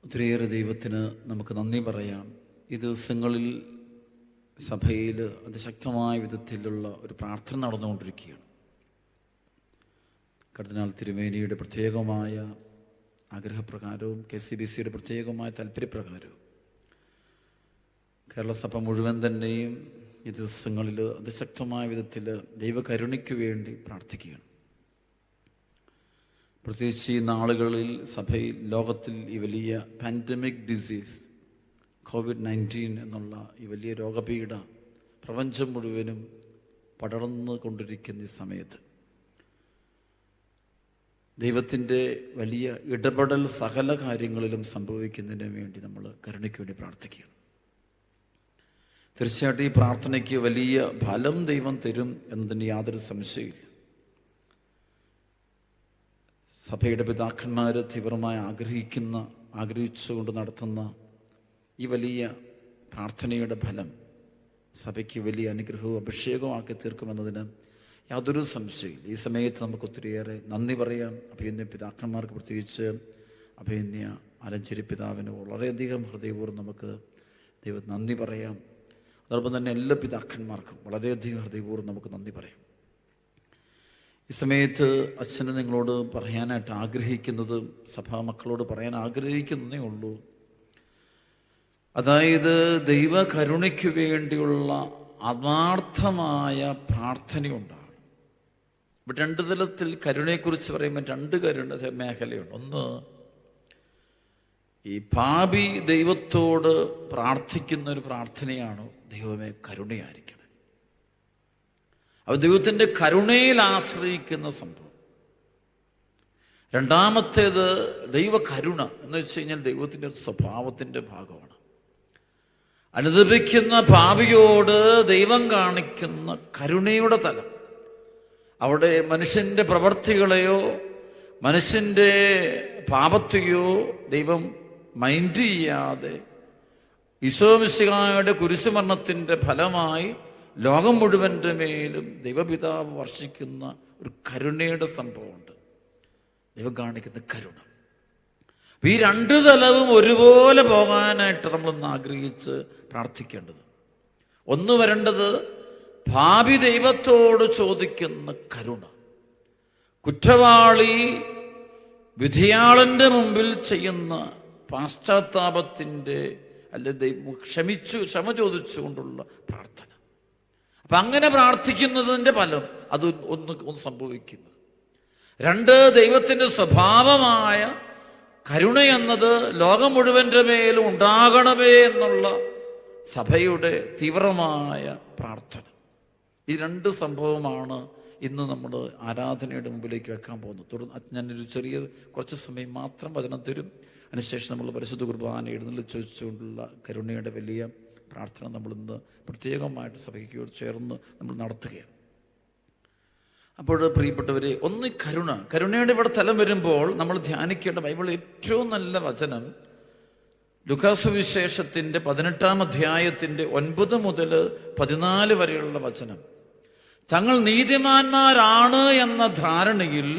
ഒത്തിരിയേറെ ദൈവത്തിന് നമുക്ക് നന്ദി പറയാം. ഈ ദിവസങ്ങളിൽ സഭയിൽ അതിശക്തമായ വിധത്തിലുള്ള ഒരു പ്രാർത്ഥന നടന്നുകൊണ്ടിരിക്കുകയാണ്. കർദിനാൾ തിരുമേനിയുടെ പ്രത്യേകമായ ആഗ്രഹപ്രകാരവും KCBCയുടെ പ്രത്യേകമായ താല്പര്യപ്രകാരവും കേരളസഭ മുഴുവൻ തന്നെയും ഈ ദിവസങ്ങളിൽ അതിശക്തമായ വിധത്തിൽ ദൈവകരുണയ്ക്ക് വേണ്ടി പ്രാർത്ഥിക്കുകയാണ്. പ്രത്യേകിച്ച് ഈ നാളുകളിൽ സഭയിൽ, ലോകത്തിൽ ഈ വലിയ പാൻഡമിക് ഡിസീസ് COVID-19 എന്നുള്ള ഈ വലിയ രോഗപീഠ പ്രപഞ്ചം മുഴുവനും പടർന്നു കൊണ്ടിരിക്കുന്ന ഈ സമയത്ത് ദൈവത്തിൻ്റെ വലിയ ഇടപെടൽ സകല കാര്യങ്ങളിലും സംഭവിക്കുന്നതിന് വേണ്ടി നമ്മൾ കരുണയ്ക്ക് വേണ്ടി പ്രാർത്ഥിക്കുകയാണ്. തീർച്ചയായിട്ടും ഈ പ്രാർത്ഥനയ്ക്ക് വലിയ ഫലം ദൈവം തരും എന്നതിന് യാതൊരു സംശയമില്ല. സഭയുടെ പിതാക്കന്മാർ തീവ്രമായി ആഗ്രഹിച്ചുകൊണ്ട് നടത്തുന്ന ഈ വലിയ പ്രാർത്ഥനയുടെ ഫലം സഭയ്ക്ക് വലിയ അനുഗ്രഹവും അഭിഷേകവും ആക്കി തീർക്കുമെന്നതിന് യാതൊരു സംശയമില്ല. ഈ സമയത്ത് നമുക്ക് ഒത്തിരിയേറെ നന്ദി പറയാം. അഭിനന്യ പിതാക്കന്മാർക്ക്, പ്രത്യേകിച്ച് അഭിനന്യ ആലഞ്ചേരി പിതാവിന് വളരെയധികം ഹൃദയപൂർവ്വം നമുക്ക് ദൈവത്തിന് നന്ദി പറയാം. അതോടൊപ്പം തന്നെ എല്ലാ പിതാക്കന്മാർക്കും വളരെയധികം ഹൃദയപൂർവ്വം നമുക്ക് നന്ദി പറയാം. ഈ സമയത്ത് അച്ഛന് നിങ്ങളോട് പറയാനായിട്ട് ആഗ്രഹിക്കുന്നത്, സഭാ മക്കളോട് പറയാൻ ആഗ്രഹിക്കുന്നതേ ഉള്ളൂ. അതായത് ദൈവ കരുണയ്ക്ക് വേണ്ടിയുള്ള ആത്മാർത്ഥമായ പ്രാർത്ഥനയുണ്ടാകും. ഇവിടെ രണ്ട് തലത്തിൽ കരുണയെക്കുറിച്ച് പറയുമ്പോൾ രണ്ട് കരുണ മേഖലയുണ്ട്. ഒന്ന്, ഈ പാപി ദൈവത്തോട് പ്രാർത്ഥിക്കുന്ന ഒരു പ്രാർത്ഥനയാണ് ദൈവമേ കരുണയായിരിക്കണം. അപ്പോൾ ദൈവത്തിൻ്റെ കരുണയിൽ ആശ്രയിക്കുന്ന സംഭവം. രണ്ടാമത്തേത് ദൈവ കരുണ എന്ന് വെച്ച് കഴിഞ്ഞാൽ ദൈവത്തിൻ്റെ സ്വഭാവത്തിൻ്റെ ഭാഗമാണ്. അനുദപിക്കുന്ന പാപിയോട് ദൈവം കാണിക്കുന്ന കരുണയുടെ തലം. അവിടെ മനുഷ്യൻ്റെ പ്രവൃത്തികളെയോ മനുഷ്യൻ്റെ പാപത്തെയോ ദൈവം മൈൻഡ് ചെയ്യാതെ ഈശോ മിശിഹായുടെ കുരിശുമരണത്തിൻ്റെ ഫലമായി ലോകം മുഴുവൻ്റെ മേലും ദൈവപിതാവ് വർഷിക്കുന്ന ഒരു കരുണയുടെ സംഭവമുണ്ട്. ദൈവം കാണിക്കുന്ന കരുണ. ഈ രണ്ടു തലവും ഒരുപോലെ പോകാനായിട്ട് നമ്മളൊന്ന് ആഗ്രഹിച്ച് പ്രാർത്ഥിക്കേണ്ടത്. ഒന്ന് വരേണ്ടത് ഭാവി ദൈവത്തോട് ചോദിക്കുന്ന കരുണ. കുറ്റവാളി വിധിയാളന്റെ മുമ്പിൽ ചെയ്യുന്ന പാശ്ചാത്താപത്തിൻ്റെ ക്ഷമ ചോദിച്ചുകൊണ്ടുള്ള പ്രാർത്ഥന. അപ്പൊ അങ്ങനെ പ്രാർത്ഥിക്കുന്നതിൻ്റെ ഫലം അത് ഒന്ന് സംഭവിക്കുന്നത്. രണ്ട്, ദൈവത്തിൻ്റെ സ്വഭാവമായ കരുണ എന്നത് ലോകം മുഴുവൻ്റെ മേലും ഉണ്ടാകണമേ എന്നുള്ള സഭയുടെ തീവ്രമായ പ്രാർത്ഥന. ഈ രണ്ട് സംഭവമാണ് ഇന്ന് നമ്മൾ ആരാധനയുടെ മുമ്പിലേക്ക് വെക്കാൻ പോകുന്നത്. തുടർന്ന് ഞാനൊരു കുറച്ച് സമയം മാത്രം വചനം തരും. അതിനുശേഷം നമ്മൾ പരിശുദ്ധ കുർബാന എഴുന്നള്ളിച്ച് വെച്ചുകൊണ്ടുള്ള കരുണയുടെ വലിയ പ്രാർത്ഥന നമ്മളിന്ന് പ്രത്യേകമായിട്ട് സഭയ്ക്കോട് ചേർന്ന് നമ്മൾ നടത്തുകയാണ്. അപ്പോൾ പ്രിയപ്പെട്ടവരെ, ഒന്ന് കരുണയുടെ ഇവിടെ തലം വരുമ്പോൾ നമ്മൾ ധ്യാനിക്കേണ്ട ബൈബിളിൽ ഏറ്റവും നല്ല വചനം ലൂക്കാസ് സുവിശേഷത്തിൻ്റെ 18-ാം അധ്യായത്തിൻ്റെ 9 മുതൽ 14 വരെയുള്ള വചനം. തങ്ങൾ നീതിമാന്മാരാണ് എന്ന ധാരണയിൽ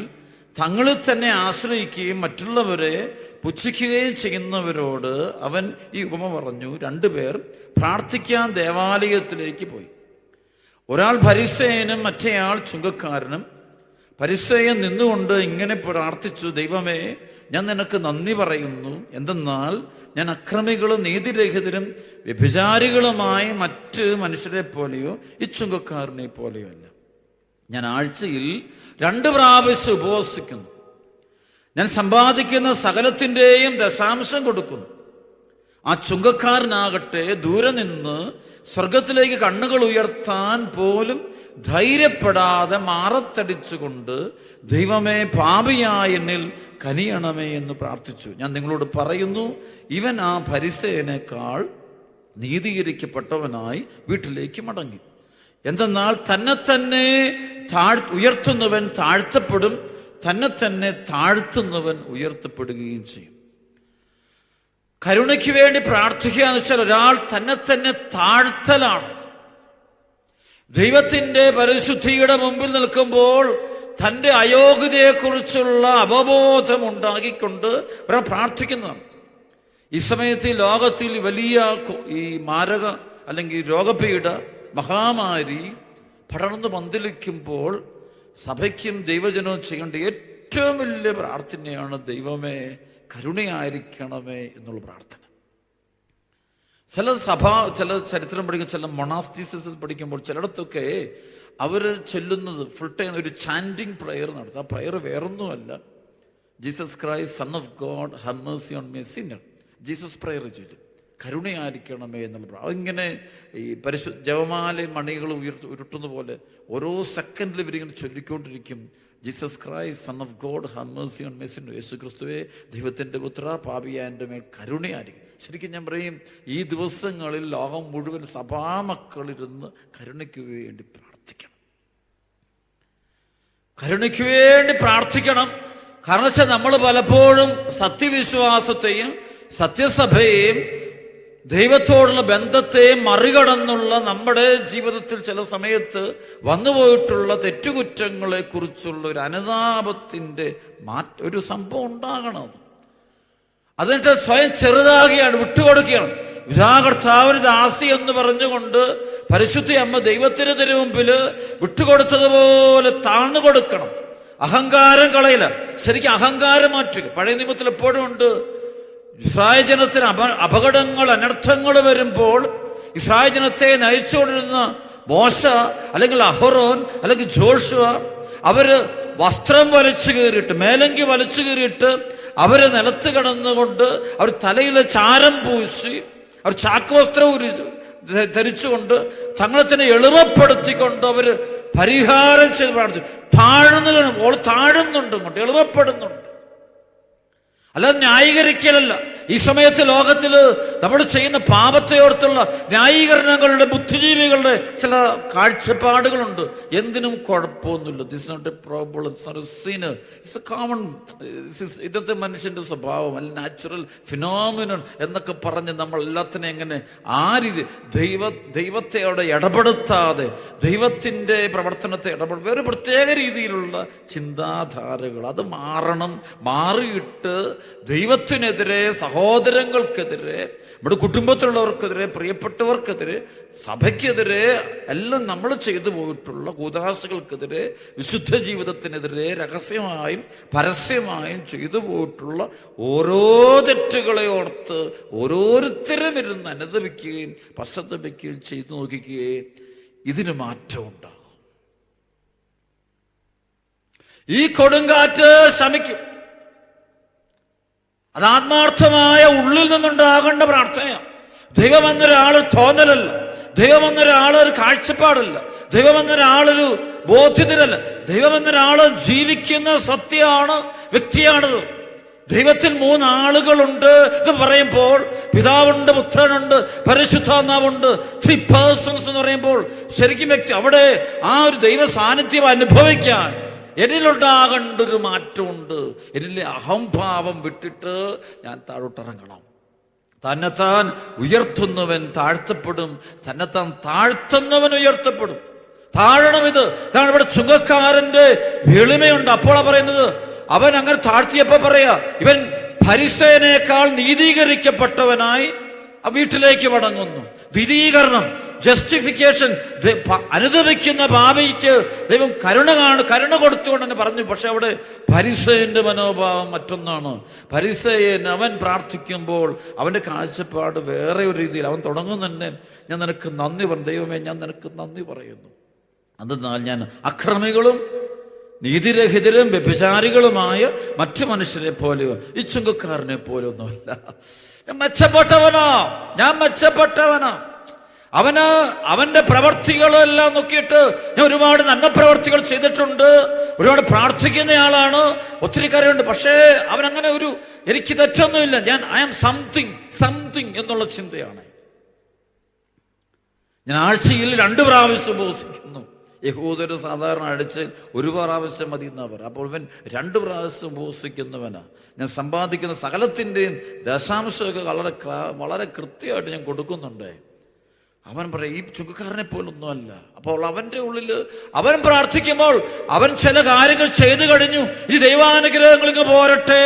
തങ്ങളിൽ തന്നെ ആശ്രയിക്കുകയും മറ്റുള്ളവരെ പുച്ഛിക്കുകയും ചെയ്യുന്നവരോട് അവൻ ഈ ഉപമ പറഞ്ഞു. 2 പേർ പ്രാർത്ഥിക്കാൻ ദേവാലയത്തിലേക്ക് പോയി. ഒരാൾ ഫരിസേയനും മറ്റേയാൾ ചുങ്കക്കാരനും. ഫരിസേയൻ നിന്നുകൊണ്ട് ഇങ്ങനെ പ്രാർത്ഥിച്ചു: ദൈവമേ, ഞാൻ നിനക്ക് നന്ദി പറയുന്നു. എന്തെന്നാൽ ഞാൻ അക്രമികളും നീതിരഹിതരും വ്യഭിചാരികളുമായി മറ്റ് മനുഷ്യരെ പോലെയോ ഈ ചുങ്കക്കാരനെ പോലെയോ അല്ല. ഞാൻ ആഴ്ചയിൽ 2 പ്രാവശ്യം ഉപവസിക്കുന്നു. ഞാൻ സമ്പാദിക്കുന്ന സകലത്തിൻ്റെയും ദശാംശം കൊടുക്കുന്നു. ആ ചുങ്കക്കാരനാകട്ടെ ദൂരെ നിന്ന് സ്വർഗത്തിലേക്ക് കണ്ണുകൾ ഉയർത്താൻ പോലും ധൈര്യപ്പെടാതെ മാറത്തടിച്ചുകൊണ്ട് ദൈവമേ, പാപിയായ എന്നിൽ കനിയണമേ എന്ന് പ്രാർത്ഥിച്ചു. ഞാൻ നിങ്ങളോട് പറയുന്നു, ഇവൻ ആ ഫരിസേയനേക്കാൾ നീതീകരിക്കപ്പെട്ടവനായി വീട്ടിലേക്ക് മടങ്ങി. എന്തെന്നാൽ തന്നെ ഉയർത്തുന്നവൻ താഴ്ത്തപ്പെടും, തന്നെ താഴ്ത്തുന്നവൻ ഉയർത്തപ്പെടുകയും ചെയ്യും. കരുണയ്ക്ക് വേണ്ടി പ്രാർത്ഥിക്കുക എന്ന് വെച്ചാൽ ഒരാൾ തന്നെ താഴ്ത്തലാണ്. ദൈവത്തിൻ്റെ പരിശുദ്ധിയുടെ മുമ്പിൽ നിൽക്കുമ്പോൾ തൻ്റെ അയോഗ്യതയെക്കുറിച്ചുള്ള അവബോധം ഉണ്ടാക്കിക്കൊണ്ട് ഒരാൾ പ്രാർത്ഥിക്കുന്നതാണ്. ഈ സമയത്ത് ഈ ലോകത്തിൽ വലിയ ഈ മാരക അല്ലെങ്കിൽ രോഗപീഠ മഹാമാരി പടർന്നു പന്തലിക്കുമ്പോൾ സഭയ്ക്കും ദൈവജനവും ചെയ്യേണ്ട ഏറ്റവും വലിയ പ്രാർത്ഥനയാണ് ദൈവമേ കരുണയായിരിക്കണമേ എന്നുള്ള പ്രാർത്ഥന. ചില ചരിത്രം പഠിക്കുന്ന ചില മൊണാസ്റ്റിസിസ് പഠിക്കുമ്പോൾ ചിലയിടത്തൊക്കെ അവർ ചെല്ലുന്നത് ഫുൾ ടൈം ഒരു ചാൻഡിങ് പ്രയർ നടത്തും. ആ പ്രയർ വേറൊന്നുമല്ല, Jesus Christ son of God have mercy on me sinner. Jesus prayer ചൊല്ലും, കരുണയായിരിക്കണമേ എന്നുള്ള. അതിങ്ങനെ ഈ ജപമാല മണികൾ ഉരുട്ടുന്ന പോലെ ഓരോ സെക്കൻഡിൽ ഇവരിങ്ങനെ ചൊല്ലിക്കൊണ്ടിരിക്കും. Jesus Christ son of God have mercy on me sinner. യേശു ക്രിസ്തുവേ ദൈവത്തിൻ്റെ പുത്ര പാപിയായ എൻ്റെ മേൽ കരുണയായിരിക്കും. ശരിക്കും ഞാൻ പറയും, ഈ ദിവസങ്ങളിൽ ലോകം മുഴുവൻ സഭാമക്കളിരുന്ന് കരുണയ്ക്ക് വേണ്ടി പ്രാർത്ഥിക്കണം, കരുണയ്ക്ക് വേണ്ടി പ്രാർത്ഥിക്കണം. കാരണം വെച്ചാൽ നമ്മൾ പലപ്പോഴും സത്യവിശ്വാസത്തെയും സത്യസഭയെയും ദൈവത്തോടുള്ള ബന്ധത്തെയും മറികടന്നുള്ള നമ്മുടെ ജീവിതത്തിൽ ചില സമയത്ത് വന്നുപോയിട്ടുള്ള തെറ്റുകുറ്റങ്ങളെ കുറിച്ചുള്ള ഒരു അനുതാപത്തിൻ്റെ ഒരു സംഭവം ഉണ്ടാകണം. അതിട്ട് സ്വയം ചെറുതാകുകയാണ്, വിട്ടുകൊടുക്കുകയാണ്. പിതാകർത്താവിന് ദാസി എന്ന് പറഞ്ഞുകൊണ്ട് പരിശുദ്ധ അമ്മ ദൈവത്തിന് തിരുമുമ്പിൽ വിട്ടുകൊടുത്തതുപോലെ താഴ്ന്നു കൊടുക്കണം. അഹങ്കാരം കളയില്ല, ശരിക്കും അഹങ്കാരം മാറ്റുക. പഴയ നിയമത്തിൽ എപ്പോഴും ഉണ്ട്, ഇസ്രായേൽ ജനത്തിന് അപകടങ്ങൾ അനർത്ഥങ്ങൾ വരുമ്പോൾ ഇസ്രായേൽ ജനത്തെ നയിച്ചുകൊണ്ടിരുന്ന മോശ അല്ലെങ്കിൽ അഹറോൻ അല്ലെങ്കിൽ ജോഷുവ അവര് വസ്ത്രം വലിച്ചു കീറിയിട്ട്, മേലങ്കി വലിച്ചു കീറിയിട്ട് അവര് നിലത്ത് കിടന്നുകൊണ്ട് അവർ തലയിലെ ചാരം പൂശി അവർ ചാക്കുവസ്ത്രം ധരിച്ചുകൊണ്ട് തങ്ങളെ തന്നെ എളുപ്പപ്പെടുത്തിക്കൊണ്ട് അവര് പരിഹാരം ചെയ്ത് പ്രാർത്ഥിച്ചു. താഴുന്നുണ്ട്, ഇങ്ങോട്ട് എളുപ്പപ്പെടുന്നുണ്ട്, അല്ലാതെ ന്യായീകരിക്കലല്ല. ഈ സമയത്ത് ലോകത്തിൽ നമ്മൾ ചെയ്യുന്ന പാപത്തെ ഓർത്തുള്ള ന്യായീകരണങ്ങളുടെ ബുദ്ധിജീവികളുടെ ചില കാഴ്ചപ്പാടുകളുണ്ട്. എന്തിനും കുഴപ്പമൊന്നുമില്ല, this not a problem, it's not a sin, it's a common, ഇന്നത്തെ മനുഷ്യന്റെ സ്വഭാവം, അല്ല നാച്ചുറൽ ഫിനോമിനൻ എന്നൊക്കെ പറഞ്ഞ് നമ്മൾ എല്ലാത്തിനെയും എങ്ങനെ ആ രീതി ദൈവത്തെ അവിടെ ഇടപെടുത്താതെ ദൈവത്തിൻ്റെ പ്രവർത്തനത്തെ വേറെ പ്രത്യേക രീതിയിലുള്ള ചിന്താധാരകൾ അത് മാറണം. മാറിയിട്ട് ദൈവത്തിനെതിരെ, സഹോദരങ്ങൾക്കെതിരെ, നമ്മുടെ കുടുംബത്തിലുള്ളവർക്കെതിരെ, പ്രിയപ്പെട്ടവർക്കെതിരെ, സഭയ്ക്കെതിരെ എല്ലാം നമ്മൾ ചെയ്തു പോയിട്ടുള്ള കൂദാശകൾക്കെതിരെ, വിശുദ്ധ ജീവിതത്തിനെതിരെ രഹസ്യമായും പരസ്യമായും ചെയ്തു പോയിട്ടുള്ള ഓരോ തെറ്റുകളെ ഓർത്ത് ഓരോരുത്തരും ഇരുന്ന് അനുദപിക്കുകയും പശ്ചാത്തപിക്കുകയും ചെയ്തു നോക്കിക്കുകയും ഇതിന് മാറ്റം ഉണ്ടാകും. ഈ കൊടുങ്കാറ്റ് ശമിക്കും. അത് ആത്മാർത്ഥമായ ഉള്ളിൽ നിന്നുണ്ടാകേണ്ട പ്രാർത്ഥനയാണ്. ദൈവം എന്നൊരാൾ തോന്നലല്ല, ദൈവം എന്നൊരാൾ ഒരു കാഴ്ചപ്പാടല്ല, ദൈവം എന്നൊരാളൊരു ബോധ്യത്തിലല്ല, ദൈവം എന്നൊരാള് ജീവിക്കുന്ന സത്യമാണ്, വ്യക്തിയാണത്. ദൈവത്തിൽ 3 ആളുകളുണ്ട് എന്ന് പറയുമ്പോൾ പിതാവുണ്ട്, പുത്രനുണ്ട്, പരിശുദ്ധാത്മാവുണ്ട്, 3 പേഴ്സൺസ് എന്ന് പറയുമ്പോൾ ശരിക്കും വ്യക്തി അവിടെ ആ ഒരു ദൈവ സാന്നിധ്യം അനുഭവിക്കാൻ എന്നിലുണ്ടാകേണ്ട ഒരു മാറ്റമുണ്ട്. എന്നിലെ അഹംഭാവം വിട്ടിട്ട് ഞാൻ താഴോട്ടിറങ്ങണം. തന്നെത്താൻ ഉയർത്തുന്നവൻ താഴ്ത്തപ്പെടും, തന്നെത്താൻ താഴ്ത്തുന്നവൻ ഉയർത്തപ്പെടും. താഴണം. ഇതാണ് ഇവിടെ ചുങ്കക്കാരന്റെ എളിമയുണ്ട്. അപ്പോഴാണ് പറയുന്നത്, അവൻ അങ്ങനെ താഴ്ത്തിയപ്പോ പറയാ, ഇവൻ ഫരിസേയനേക്കാൾ നീതീകരിക്കപ്പെട്ടവനായി ആ വീട്ടിലേക്ക് മടങ്ങുന്നു. വിധീകരണം, ജസ്റ്റിഫിക്കേഷൻ, അനുദപിക്കുന്ന പാപിക്ക് ദൈവം കരുണ കൊടുത്തുകൊണ്ട് തന്നെ പറഞ്ഞു. പക്ഷെ അവിടെ ഫരിസേയന്റെ മനോഭാവം മറ്റൊന്നാണ്. ഫരിസേയൻ അവൻ പ്രാർത്ഥിക്കുമ്പോൾ അവന്റെ കാഴ്ചപ്പാട് വേറെ ഒരു രീതിയിൽ. അവൻ തുടങ്ങും തന്നെ, ഞാൻ നിനക്ക് നന്ദി പറഞ്ഞു, ദൈവമേ ഞാൻ നിനക്ക് നന്ദി പറയുന്നു. എന്നാൽ ഞാൻ അക്രമികളും നീതിരഹിതരും വ്യഭിചാരികളുമായ മറ്റു മനുഷ്യരെ പോലെയോ ഈ ചുങ്കക്കാരനെ പോലെ ഒന്നുമല്ല. ഞാൻ മെച്ചപ്പെട്ടവനാ. അവന്റെ പ്രവർത്തികളെല്ലാം നോക്കിയിട്ട് ഞാൻ ഒരുപാട് നന്മ പ്രവർത്തികൾ ചെയ്തിട്ടുണ്ട്, ഒരുപാട് പ്രാർത്ഥിക്കുന്നയാളാണ്, ഒത്തിരി കാര്യമുണ്ട്. പക്ഷേ അവനങ്ങനെ എനിക്ക് തെറ്റൊന്നുമില്ല, ഐ ആം സംതിങ് എന്നുള്ള ചിന്തയാണ്. ഞാൻ ആഴ്ചയിൽ 2 പ്രാവശ്യം ഉപവസിക്കുന്നു. യഹൂദര് സാധാരണ ആഴ്ചയിൽ 1 പ്രാവശ്യം മതി എന്നവർ. അപ്പോൾ ഇവൻ 2 പ്രാവശ്യം ഉപവസിക്കുന്നവനാ. ഞാൻ സമ്പാദിക്കുന്ന സകലത്തിൻ്റെയും ദശാംശമൊക്കെ വളരെ കൃത്യമായിട്ട് ഞാൻ കൊടുക്കുന്നുണ്ട്. അവൻ പറയും ഈ ചുങ്കക്കാരനെ പോലൊന്നുമല്ല. അപ്പോൾ അവന്റെ ഉള്ളിൽ അവൻ പ്രാർത്ഥിക്കുമ്പോൾ അവൻ ചില കാര്യങ്ങൾ ചെയ്തു കഴിഞ്ഞു. ഈ ദൈവാനുഗ്രഹങ്ങളിങ്ങ് പോരട്ടെ.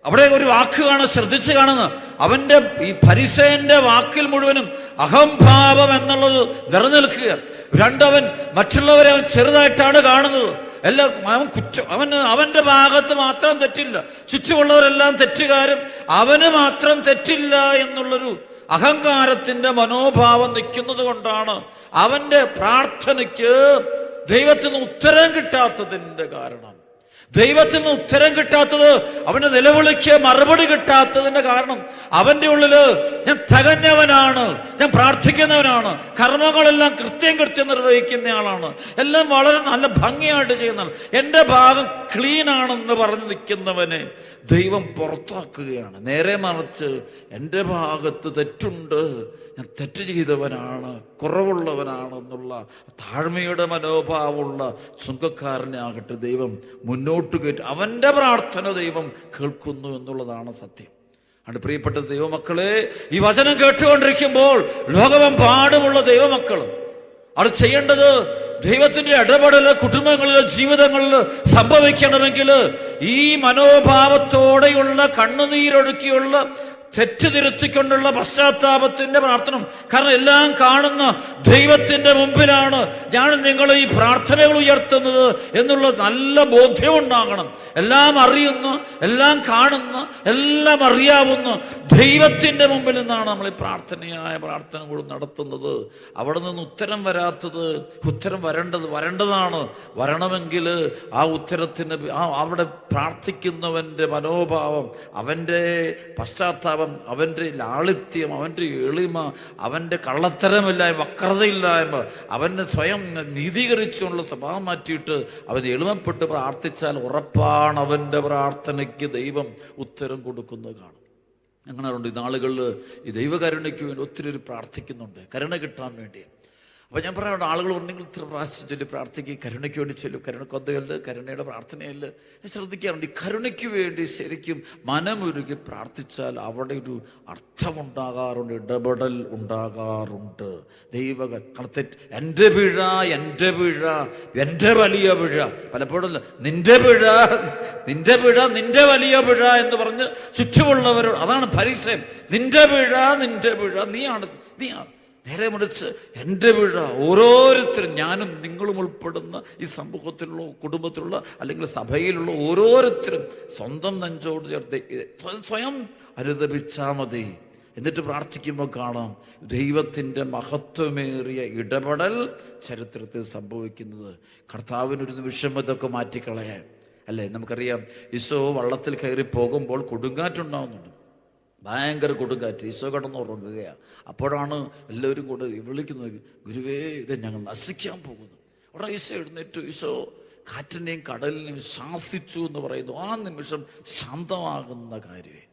അവിടെ ഒരു വാക്ക് ശ്രദ്ധിച്ച് കാണുന്ന അവന്റെ ഈ ഫരിസേയന്റെ വാക്കിൽ മുഴുവനും അഹംഭാവം എന്നുള്ളത് നിറഞ്ഞു രണ്ടവൻ മറ്റുള്ളവരെ അവൻ ചെറുതായിട്ടാണ് കാണുന്നത്. അവന്റെ ഭാഗത്ത് മാത്രം തെറ്റില്ല, ചുറ്റുമുള്ളവരെല്ലാം തെറ്റുകാരും, അവന് മാത്രം തെറ്റില്ല എന്നുള്ളൊരു അഹങ്കാരത്തിന്റെ മനോഭാവം നിൽക്കുന്നത് കൊണ്ടാണ് അവന്റെ പ്രാർത്ഥനയ്ക്ക് ദൈവത്തിൽ നിന്ന് ഉത്തരം കിട്ടാത്തതിന്റെ കാരണം. ദൈവത്തിൽ നിന്ന് ഉത്തരം കിട്ടാത്തത്, അവന്റെ നിലവിളിക്ക് മറുപടി കിട്ടാത്തതിന്റെ കാരണം അവന്റെ ഉള്ളില് ഞാൻ തികഞ്ഞവനാണ്, ഞാൻ പ്രാർത്ഥിക്കുന്നവനാണ്, കർമ്മങ്ങളെല്ലാം കൃത്യം നിർവഹിക്കുന്ന ആളാണ്, എല്ലാം വളരെ നല്ല ഭംഗിയായിട്ട് ചെയ്യുന്ന ആൾ, എന്റെ ഭാഗം ക്ലീൻ ആണെന്ന് പറഞ്ഞു നിൽക്കുന്നവനെ ദൈവം പുറത്താക്കുകയാണ്. നേരെ മറിച്ച് എൻ്റെ ഭാഗത്ത് തെറ്റുണ്ട്, ഞാൻ തെറ്റ് ചെയ്തവനാണ്, കുറവുള്ളവനാണെന്നുള്ള താഴ്മയുടെ മനോഭാവമുള്ള ചുങ്കക്കാരനെ ആകട്ടെ ദൈവം മുന്നോട്ട് കയറ്റി അവന്റെ പ്രാർത്ഥന ദൈവം കേൾക്കുന്നു എന്നുള്ളതാണ് സത്യം. അതുകൊണ്ട് പ്രിയപ്പെട്ട ദൈവമക്കളെ, ഈ വചനം കേട്ടുകൊണ്ടിരിക്കുമ്പോൾ ലോകമെമ്പാടുമുള്ള ദൈവമക്കൾ അവർ ചെയ്യേണ്ടത് ദൈവത്തിന്റെ ഇടപെടല് കുടുംബങ്ങളില് ജീവിതങ്ങളിൽ സംഭവിക്കണമെങ്കിൽ ഈ മനോഭാവത്തോടെയുള്ള കണ്ണുനീരൊഴുക്കിയുള്ള തെറ്റ് തിരുത്തിക്കൊണ്ടുള്ള പശ്ചാത്താപത്തിന്റെ പ്രാർത്ഥന. കാരണം എല്ലാം കാണുന്ന ദൈവത്തിന്റെ മുമ്പിലാണ് ഞാൻ നിങ്ങൾ ഈ പ്രാർത്ഥനകൾ ഉയർത്തുന്നത് എന്നുള്ള നല്ല ബോധ്യമുണ്ടാകണം. എല്ലാം അറിയുന്ന, എല്ലാം കാണുന്ന, എല്ലാം അറിയാവുന്ന ദൈവത്തിന്റെ മുമ്പിൽ നിന്നാണ് നമ്മൾ ഈ പ്രാർത്ഥനയായ പ്രാർത്ഥന കൂടെ നടത്തുന്നത്. അവിടെ നിന്ന് ഉത്തരം വരാത്തത്, ഉത്തരം വരേണ്ടതാണ്. വരണമെങ്കിൽ ആ ഉത്തരത്തിന് അവിടെ പ്രാർത്ഥിക്കുന്നവന്റെ മനോഭാവം, അവന്റെ പശ്ചാത്താപം, അവന്റെ ലാളിത്യം, അവന്റെ എളിമ, അവന്റെ കള്ളത്തരമില്ലായ്മ, വക്രതയില്ലായ്മ, അവനെ സ്വയം നീതീകരിച്ചുള്ള സ്വഭാവം മാറ്റിയിട്ട് അവൻ എളിമപ്പെട്ട് പ്രാർത്ഥിച്ചാൽ ഉറപ്പാണ് അവന്റെ പ്രാർത്ഥനയ്ക്ക് ദൈവം ഉത്തരം കൊടുക്കുന്നത് കാണും. അങ്ങനെ ഈ നാളുകളിൽ ഈ ദൈവകരുണയ്ക്ക് വേണ്ടി ഒത്തിരി പ്രാർത്ഥിക്കുന്നുണ്ട്, കരുണ കിട്ടാൻ വേണ്ടി. അപ്പം ഞാൻ പറയാം, ആളുകൾ ഉണ്ടെങ്കിൽ ഇത്ര പ്രാവശ്യം ചൊല്ലി പ്രാർത്ഥിക്കുക, കരുണയ്ക്ക് വേണ്ടി ചൊല്ലും, കരുണക്കൊന്തയല്ല, കരുണയുടെ പ്രാർത്ഥനയല്ല. ഞാൻ ശ്രദ്ധിക്കാറുണ്ട്, ഈ കരുണയ്ക്ക് വേണ്ടി ശരിക്കും മനമൊരുക്കി പ്രാർത്ഥിച്ചാൽ അവിടെ ഒരു അർത്ഥമുണ്ടാകാറുണ്ട്, ഇടപെടൽ ഉണ്ടാകാറുണ്ട്. എൻ്റെ പിഴ, എൻ്റെ പിഴ, എൻ്റെ വലിയ പിഴ, പലപ്പോഴും നിന്റെ പിഴ, നിന്റെ പിഴ, നിന്റെ വലിയ പിഴ എന്ന് പറഞ്ഞ് ചുറ്റുമുള്ളവരോട്, അതാണ് ഫരിസേയൻ, നിന്റെ പിഴ, നിന്റെ പിഴ, നീയാണ്. നേരെ മറിച്ച് എൻ്റെ പിഴ, ഓരോരുത്തരും, ഞാനും നിങ്ങളും ഉൾപ്പെടുന്ന ഈ സമൂഹത്തിലുള്ള, കുടുംബത്തിലുള്ള, അല്ലെങ്കിൽ സഭയിലുള്ള ഓരോരുത്തരും സ്വന്തം നെഞ്ചോട് ചേർത്ത് സ്വയം അനുദപിച്ചാൽ മതി. എന്നിട്ട് പ്രാർത്ഥിക്കുമ്പോൾ കാണാം ദൈവത്തിൻ്റെ മഹത്വമേറിയ ഇടപെടൽ ചരിത്രത്തിൽ സംഭവിക്കുന്നത്. കർത്താവിനൊരു നിമിഷം ഇതൊക്കെ മാറ്റിക്കളയാൻ അല്ലേ. നമുക്കറിയാം, ഈശോ വള്ളത്തിൽ കയറി പോകുമ്പോൾ കൊടുങ്കാറ്റുണ്ടാവുന്നുണ്ട്, ഭയങ്കര കൊടുങ്കാറ്റ്. ഈശോ കിടന്നുറങ്ങുകയാണ്. അപ്പോഴാണ് എല്ലാവരും കൂടെ വിളിക്കുന്നത്, ഗുരുവേ, ഇത് ഞങ്ങൾ നശിക്കാൻ പോകുന്നു. അവിടെ ഈശോ എഴുന്നേറ്റു, ഈശോ കാറ്റിനെയും കടലിനെയും ശാസിച്ചു എന്ന് പറയുന്നു. ആ നിമിഷം ശാന്തമാകുന്ന കാര്യമേ.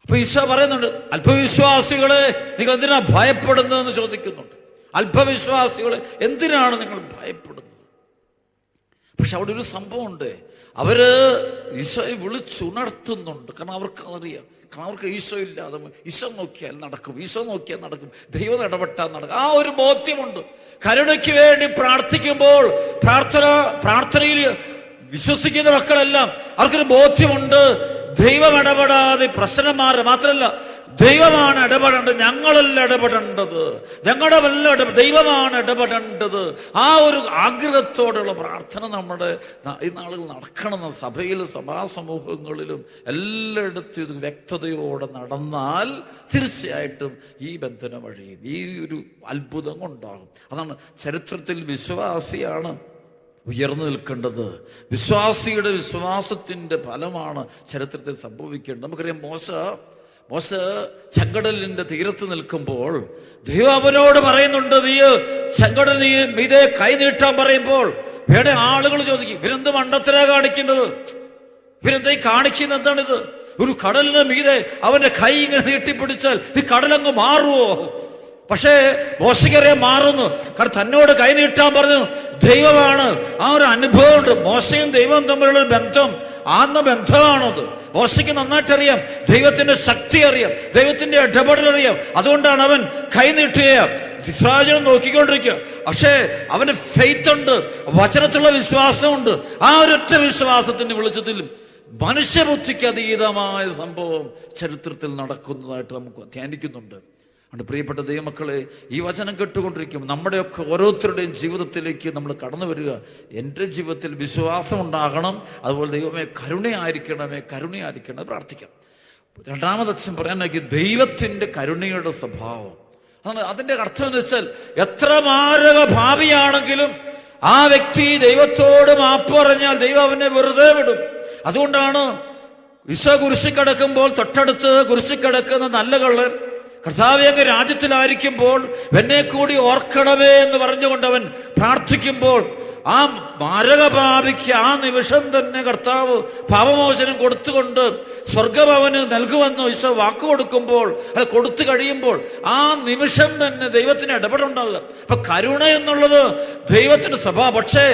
അപ്പൊ ഈശോ പറയുന്നുണ്ട്, അല്പവിശ്വാസികളെ നിങ്ങൾ എന്തിനാ ഭയപ്പെടുന്നതെന്ന് ചോദിക്കുന്നുണ്ട്. അല്പവിശ്വാസികളെ എന്തിനാണ് നിങ്ങൾ ഭയപ്പെടുന്നത്? പക്ഷെ അവിടെ ഒരു സംഭവമുണ്ട്, അവര് ഈശോയെ വിളിച്ചുണർത്തുന്നുണ്ട്. കാരണം അവർക്കതറിയാം, കാരണം അവർക്ക് ഈശോ ഇല്ലാതെ, ഈശോ നോക്കിയാൽ നടക്കും, ഈശോ നോക്കിയാൽ നടക്കും, ദൈവം ഇടപെട്ടാൽ നടക്കും. ആ ഒരു ബോധ്യമുണ്ട്. കരുണയ്ക്ക് വേണ്ടി പ്രാർത്ഥിക്കുമ്പോൾ പ്രാർത്ഥനയിൽ വിശ്വസിക്കുന്ന മക്കളെല്ലാം അവർക്കൊരു ബോധ്യമുണ്ട്, ദൈവം ഇടപെടാതെ പ്രശ്നം മാറുക മാത്രമല്ല, ദൈവമാണ് ഇടപെടേണ്ടത്, ഞങ്ങളല്ല ഇടപെടേണ്ടത്, ഞങ്ങളുടെ വല്ല ദൈവമാണ് ഇടപെടേണ്ടത്. ആ ഒരു ആഗ്രഹത്തോടുള്ള പ്രാർത്ഥന നമ്മുടെ ഈ നാളുകൾ നടക്കണം. സഭയിലും സഭാസമൂഹങ്ങളിലും എല്ലായിടത്തും ഇത് വ്യക്തതയോടെ നടന്നാൽ തീർച്ചയായിട്ടും ഈ ബന്ധനം വഴിയും ഈ ഒരു അത്ഭുതം ഉണ്ടാകും. അതാണ് ചരിത്രത്തിൽ വിശ്വാസിയാണ് ഉയർന്നു നിൽക്കേണ്ടത്. വിശ്വാസിയുടെ വിശ്വാസത്തിന്റെ ഫലമാണ് ചരിത്രത്തിൽ സംഭവിക്കേണ്ടത്. നമുക്കറിയാം, മോശ ചെങ്കടലിന്റെ തീരത്ത് നിൽക്കുമ്പോൾ ദൈവം അവനോട് പറയുന്നുണ്ട്, നീ ചെങ്കടൽ നീ മീതെ കൈ നീട്ടാൻ പറയുമ്പോൾ വേറെ ആളുകൾ ചോദിക്കും, ഇവരെന്ത് മണ്ടത്തരാ കാണിക്കുന്നത്, ഇവരെന്തായി കാണിക്കുന്നത്, എന്താണിത്? ഒരു കടലിന് മീതെ അവന്റെ കൈ ഇങ്ങനെ നീട്ടിപ്പിടിച്ചാൽ ഈ കടലങ്ങ് മാറുമോ? പക്ഷേ മോശയ്ക്കറിയാൻ മാറുന്നു. കാരണം തന്നോട് കൈ നീട്ടാൻ പറഞ്ഞു ദൈവമാണ്. ആ ഒരു അനുഭവം ഉണ്ട്. മോശയും ദൈവവും തമ്മിലുള്ള ഒരു ബന്ധം ആത്മബന്ധമാണത്. മോശയ്ക്ക് നന്നായിട്ടറിയാം, ദൈവത്തിന്റെ ശക്തി അറിയാം, ദൈവത്തിന്റെ ഇടപെടൽ അറിയാം. അതുകൊണ്ടാണ് അവൻ കൈ നീട്ടുക, ഇസ്രായേൽ നോക്കിക്കൊണ്ടിരിക്കുക. പക്ഷേ അവന് ഫെയ്ത്ത് ഉണ്ട്, വചനത്തിലുള്ള വിശ്വാസമുണ്ട്. ആ ഒരൊറ്റ വിശ്വാസത്തിന്റെ വെളിച്ചത്തിലും മനുഷ്യബുദ്ധിക്ക് അതീതമായ സംഭവം ചരിത്രത്തിൽ നടക്കുന്നതായിട്ട് നമുക്ക് ധ്യാനിക്കുന്നുണ്ട്. അതുകൊണ്ട് പ്രിയപ്പെട്ട ദൈവമക്കളെ, ഈ വചനം കേട്ടുകൊണ്ടിരിക്കും നമ്മുടെയൊക്കെ ഓരോരുത്തരുടെയും ജീവിതത്തിലേക്ക് നമ്മൾ കടന്നു വരിക. എൻ്റെ ജീവിതത്തിൽ വിശ്വാസം ഉണ്ടാകണം, അതുപോലെ ദൈവമേ കരുണയായിരിക്കണമേ, കരുണയായിരിക്കണം പ്രാർത്ഥിക്കാം. രണ്ടാമത് അച്ഛൻ പറയാനാക്കി ദൈവത്തിൻ്റെ കരുണയുടെ സ്വഭാവം. അതിൻ്റെ അർത്ഥം എന്ന് വെച്ചാൽ എത്ര മാരക ഭാവിയാണെങ്കിലും ആ വ്യക്തി ദൈവത്തോട് മാപ്പ് പറഞ്ഞാൽ ദൈവം അവനെ വെറുതെ വിടും. അതുകൊണ്ടാണ് ഈശോ കുരിശിൽ കിടക്കുമ്പോൾ തൊട്ടടുത്ത് കുരിശിൽ കിടക്കുന്ന നല്ല കള്ളൻ കർത്താവേ അങ്ങ് രാജ്യത്തിലായിരിക്കുമ്പോൾ എന്നെ കൂടി ഓർക്കണമേ എന്ന് പറഞ്ഞുകൊണ്ട് അവൻ പ്രാർത്ഥിക്കുമ്പോൾ ആ മാരകപാപിക്ക് ആ നിമിഷം തന്നെ കർത്താവ് പാപമോചനം കൊടുത്തുകൊണ്ട് സ്വർഗഭവന് നൽകുമെന്ന് ഈശോ വാക്ക് കൊടുക്കുമ്പോൾ, അത് കൊടുത്തു കഴിയുമ്പോൾ ആ നിമിഷം തന്നെ ദൈവത്തിന് ഇടപെടുണ്ടാകുക. അപ്പൊ കരുണ എന്നുള്ളത് ദൈവത്തിന്റെ സ്വഭാവം. പക്ഷേ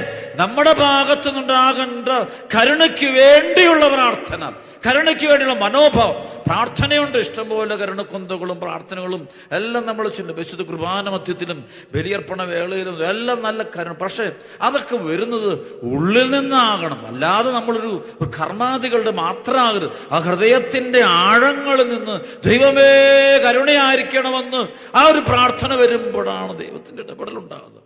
നമ്മുടെ ഭാഗത്തു നിന്നുണ്ടാകേണ്ട കരുണയ്ക്ക് വേണ്ടിയുള്ള പ്രാർത്ഥന, കരുണയ്ക്ക് വേണ്ടിയുള്ള മനോഭാവം. പ്രാർത്ഥനയുണ്ട്, ഇഷ്ടംപോലെ കരുണക്കൊന്തകളും പ്രാർത്ഥനകളും എല്ലാം നമ്മൾ ചൊല്ലും. വിശുദ്ധ കുർബാന മധ്യത്തിലും ബലിയർപ്പണ വേളയിലും എല്ലാം നല്ല കരുണ. പക്ഷേ അതൊക്കെ വരുന്നത് ഉള്ളിൽ നിന്നാകണം, അല്ലാതെ നമ്മളൊരു കർമാദികളുടെ മാത്രമാകരുത്. ആ ഹൃദയത്തിന്റെ ആഴങ്ങളിൽ നിന്ന് ദൈവമേ കരുണയായിരിക്കണമെന്ന് ആ ഒരു പ്രാർത്ഥന വരുമ്പോഴാണ് ദൈവത്തിന്റെ ഇടപെടലുണ്ടാകുന്നത്.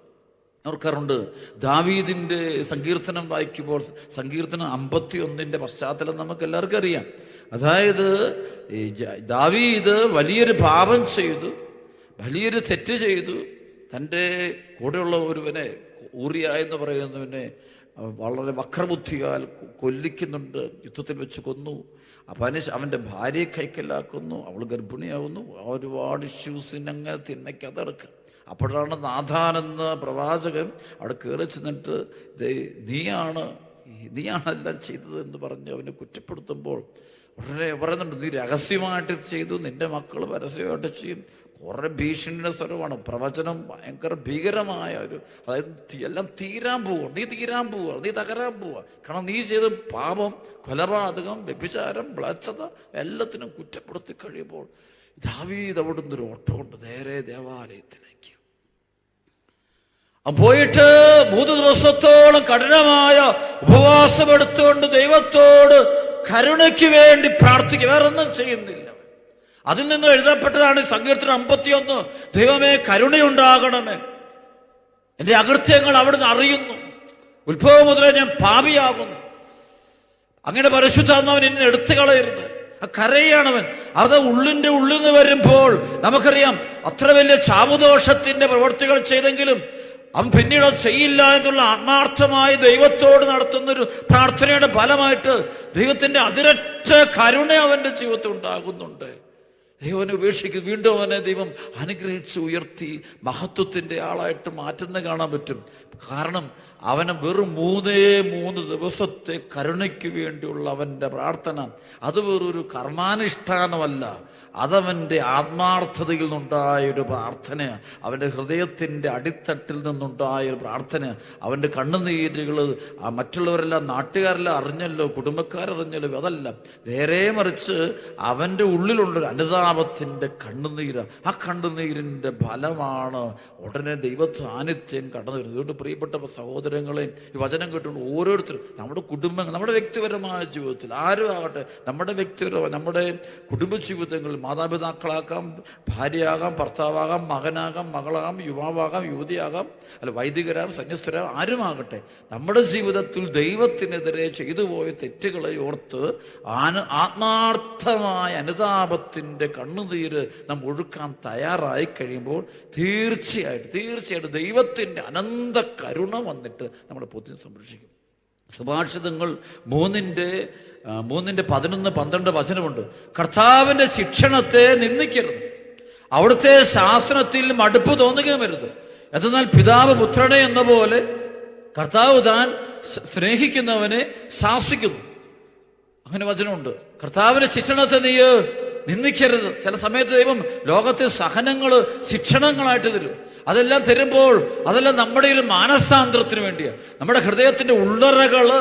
ഓർക്കാറുണ്ട്, ദാവീദിന്റെ സങ്കീർത്തനം വായിക്കുമ്പോൾ സങ്കീർത്തനം 51 പശ്ചാത്തലം നമുക്ക് എല്ലാവർക്കും അറിയാം. അതായത് ദാവീദ് വലിയൊരു പാപം ചെയ്തു, വലിയൊരു തെറ്റ് ചെയ്തു. തൻ്റെ കൂടെയുള്ള ഒരുവനെ, ഊറിയ എന്ന് പറയുന്നവനെ വളരെ വക്രബുദ്ധിയാൽ കൊല്ലിക്കുന്നുണ്ട്, യുദ്ധത്തിൽ വെച്ച് കൊന്നു. അപ്പം അവൻ്റെ ഭാര്യയെ കൈക്കലാക്കുന്നു, അവൾ ഗർഭിണിയാവുന്നു. ഒരുപാട് ഇഷ്യൂസിനങ്ങനെ തിന്മയ്ക്കതടക്കുക. അപ്പോഴാണ് നാഥാൻ എന്ന പ്രവാചകൻ അവിടെ കയറി ചെന്നിട്ട് നീയാണ് എല്ലാം ചെയ്തത് എന്ന് പറഞ്ഞ് അവനെ കുറ്റപ്പെടുത്തുമ്പോൾ ഉടനെ പറയുന്നുണ്ട്, നീ രഹസ്യമായിട്ട് ചെയ്തു, നിന്റെ മക്കൾ പരസ്യമായിട്ട് ചെയ്യും. കുറെ ഭീഷണിയുടെ സ്വരമാണ്. പ്രവചനം ഭയങ്കര ഭീകരമായ ഒരു, അതായത് എല്ലാം തീരാൻ പോവുക, നീ തീരാൻ പോവുക, നീ തകരാൻ പോവുക. കാരണം നീ ചെയ്ത പാപം, കൊലപാതകം, വ്യഭിചാരം, മ്ലേച്ഛത എല്ലാത്തിനും കുറ്റപ്പെടുത്തി കഴിയുമ്പോൾ ദാവീദ് അവിടുന്ന് ഒരു ഓട്ടമുണ്ട് നേരെ ദേവാലയത്തിലേക്ക്. പോയിട്ട് 3 ദിവസത്തോളം കഠിനമായ ഉപവാസം എടുത്തുകൊണ്ട് ദൈവത്തോട് കരുണയ്ക്ക് വേണ്ടി പ്രാർത്ഥിക്കുക, വേറൊന്നും ചെയ്യുന്നില്ല. അതിൽ നിന്നും എഴുതപ്പെട്ടതാണ് സങ്കീർത്തനം 51. ദൈവമേ കരുണയുണ്ടാകണമേ, എൻ്റെ അകൃത്യങ്ങൾ അവിടുന്ന് അറിയുന്നു, ഉത്ഭവം മുതലേ ഞാൻ പാപിയാകുന്നു, അങ്ങനെ പരിശുദ്ധാത്മാവൻ എന്നെ എടുത്തു കളയരുത്. കരയാണവൻ. അത് ഉള്ളിൽ നിന്ന് വരുമ്പോൾ നമുക്കറിയാം, അത്ര വലിയ ചാവുദോഷത്തിന്റെ പ്രവൃത്തികൾ ചെയ്തെങ്കിലും അവൻ പിന്നീട് ചെയ്യില്ല എന്നുള്ള ആത്മാർത്ഥമായി ദൈവത്തോട് നടത്തുന്നൊരു പ്രാർത്ഥനയുടെ ഫലമായിട്ട് ദൈവത്തിന്റെ അതിരറ്റ കരുണ അവന്റെ ജീവിതത്തിൽ ഉണ്ടാകുന്നുണ്ട്. ദൈവനെ ഉപേക്ഷിക്കും, വീണ്ടും അവനെ ദൈവം അനുഗ്രഹിച്ച് ഉയർത്തി മഹത്വത്തിന്റെ ആളായിട്ട് മാറ്റുന്ന കാണാൻ പറ്റും. കാരണം അവന് വെറും 3 ദിവസത്തെ കരുണയ്ക്ക് വേണ്ടിയുള്ള അവന്റെ പ്രാർത്ഥന, അത് വെറൊരു കർമാനുഷ്ഠാനമല്ല, അതവൻ്റെ ആത്മാർത്ഥതയിൽ നിന്നുണ്ടായൊരു പ്രാർത്ഥന, അവൻ്റെ ഹൃദയത്തിൻ്റെ അടിത്തട്ടിൽ നിന്നുണ്ടായൊരു പ്രാർത്ഥന. അവൻ്റെ കണ്ണുനീരുകൾ മറ്റുള്ളവരെല്ലാം, നാട്ടുകാരെല്ലാം അറിഞ്ഞല്ലോ, കുടുംബക്കാരറിഞ്ഞല്ലോ, അതല്ല, നേരെ മറിച്ച് അവൻ്റെ ഉള്ളിലുള്ളൊരു അനുതാപത്തിൻ്റെ കണ്ണുനീര്. ആ കണ്ണുനീരിൻ്റെ ഫലമാണ് ഉടനെ ദൈവ സാന്നിധ്യം കടന്നു വരുന്നത്. അതുകൊണ്ട് പ്രിയപ്പെട്ട സഹോദരങ്ങളെ, ഈ വചനം കേട്ടുകൊണ്ട് ഓരോരുത്തരും നമ്മുടെ കുടുംബങ്ങൾ, നമ്മുടെ വ്യക്തിപരമായ ജീവിതത്തിൽ ആരും ആകട്ടെ, നമ്മുടെ വ്യക്തിപരമായ നമ്മുടെ കുടുംബ ജീവിതങ്ങളിൽ മാതാപിതാക്കളാകാം, ഭാര്യയാകാം, ഭർത്താവാകാം, മകനാകാം, മകളാകാം, യുവാവാകാം, യുവതിയാകാം, അല്ല വൈദികരാം, സന്യസ്തരാം, ആരുമാകട്ടെ, നമ്മുടെ ജീവിതത്തിൽ ദൈവത്തിനെതിരെ ചെയ്തു പോയ തെറ്റുകളെ ഓർത്ത് ആത്മാർത്ഥമായ അനുതാപത്തിൻ്റെ കണ്ണുനീര് നാം ഒഴുക്കാൻ തയ്യാറായി കഴിയുമ്പോൾ തീർച്ചയായിട്ടും ദൈവത്തിൻ്റെ അനന്ത കരുണ വന്നിട്ട് നമ്മുടെ പൊതിനെ സംരക്ഷിക്കും. സുഭാഷിതങ്ങൾ 3:11-12 വചനമുണ്ട്. കർത്താവിന്റെ ശിക്ഷണത്തെ നിന്ദിക്കരുത്, അവിടുത്തെ ശാസനത്തിൽ മടുപ്പ് തോന്നുകയും വരുത്. എന്നാൽ പിതാവ് പുത്രനെ എന്ന പോലെ കർത്താവ് താൻ സ്നേഹിക്കുന്നവനെ ശാസിക്കുന്നു. അങ്ങനെ വചനമുണ്ട്. കർത്താവിന്റെ ശിക്ഷണത്തെ നീ നിന്ദിക്കരുത്. ചില സമയത്ത് ദൈവം ലോകത്തെ സഹനങ്ങള് ശിക്ഷണങ്ങളായിട്ട് തരും. അതെല്ലാം തരുമ്പോൾ അതെല്ലാം നമ്മുടെ ഒരു മാനസാന്തരത്തിന് വേണ്ടിയാണ്. നമ്മുടെ ഹൃദയത്തിന്റെ ഉള്ളറകള്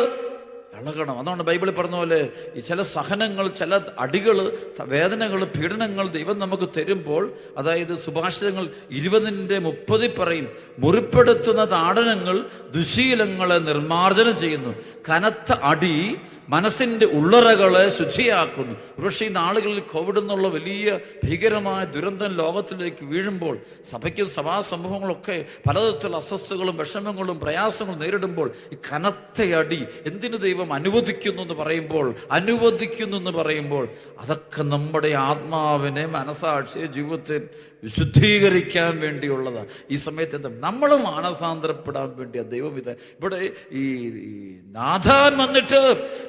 ഇളകണം. അതുകൊണ്ട് ബൈബിളിൽ പറഞ്ഞ പോലെ ഈ ചില സഹനങ്ങൾ, ചില അടികള്, വേദനകൾ, പീഡനങ്ങൾ ദൈവം നമുക്ക് തരുമ്പോൾ, അതായത് സുഭാഷിതങ്ങൾ 20:30 പറയും, മുറിപ്പെടുത്തുന്ന താടനങ്ങൾ ദുശീലങ്ങളെ നിർമ്മാർജ്ജനം ചെയ്യുന്നു, കനത്ത അടി മനസ്സിന്റെ ഉള്ളറകളെ ശുചിയാക്കുന്നു. പക്ഷേ ഈ നാളുകളിൽ കോവിഡ് എന്നുള്ള വലിയ ഭീകരമായ ദുരന്തം ലോകത്തിലേക്ക് വീഴുമ്പോൾ സഭയ്ക്കും സഭാ സംഭവങ്ങളൊക്കെ പലതരത്തിലുള്ള അസ്വസ്ഥതകളും വിഷമങ്ങളും പ്രയാസങ്ങളും നേരിടുമ്പോൾ ഈ കനത്ത അടി എന്തിനു ദൈവം അനുവദിക്കുന്നു എന്ന് പറയുമ്പോൾ അതൊക്കെ നമ്മുടെ ആത്മാവിനെ, മനസാക്ഷിയെ, ജീവിതത്തെ വിശുദ്ധീകരിക്കാൻ വേണ്ടിയുള്ളതാണ്. ഈ സമയത്ത് എന്താ നമ്മൾ മാനസാന്തരപ്പെടാൻ വേണ്ടിയാ ദൈവം ഇവിടെ ഈ നാഥാൻ വന്നിട്ട്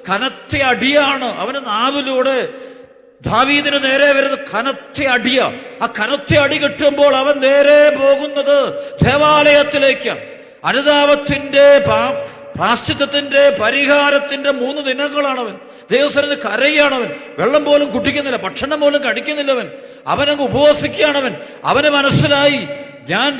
കനത്ത അടിയാണ്. അവന് നാവിലൂടെ ദാവീദിന് നേരെ വരുന്ന കനത്ത അടിയാ. ആ കനത്ത അടി കിട്ടുമ്പോൾ അവൻ നേരെ പോകുന്നത് ദേവാലയത്തിലേക്ക്. അനുതാപത്തിന്റെ പ്രാശ്ചിത്തത്തിന്റെ പരിഹാരത്തിന്റെ 3 ദിനങ്ങളാണവൻ. ദൈവസന്നിധിയിൽ കരയാണവൻ. വെള്ളം പോലും കുടിക്കുന്നില്ല, ഭക്ഷണം പോലും കഴിക്കുന്നില്ലവൻ. അവനങ്ങ് ഉപവസിക്കുകയാണവൻ. അവന് മനസ്സിലായി, ഞാൻ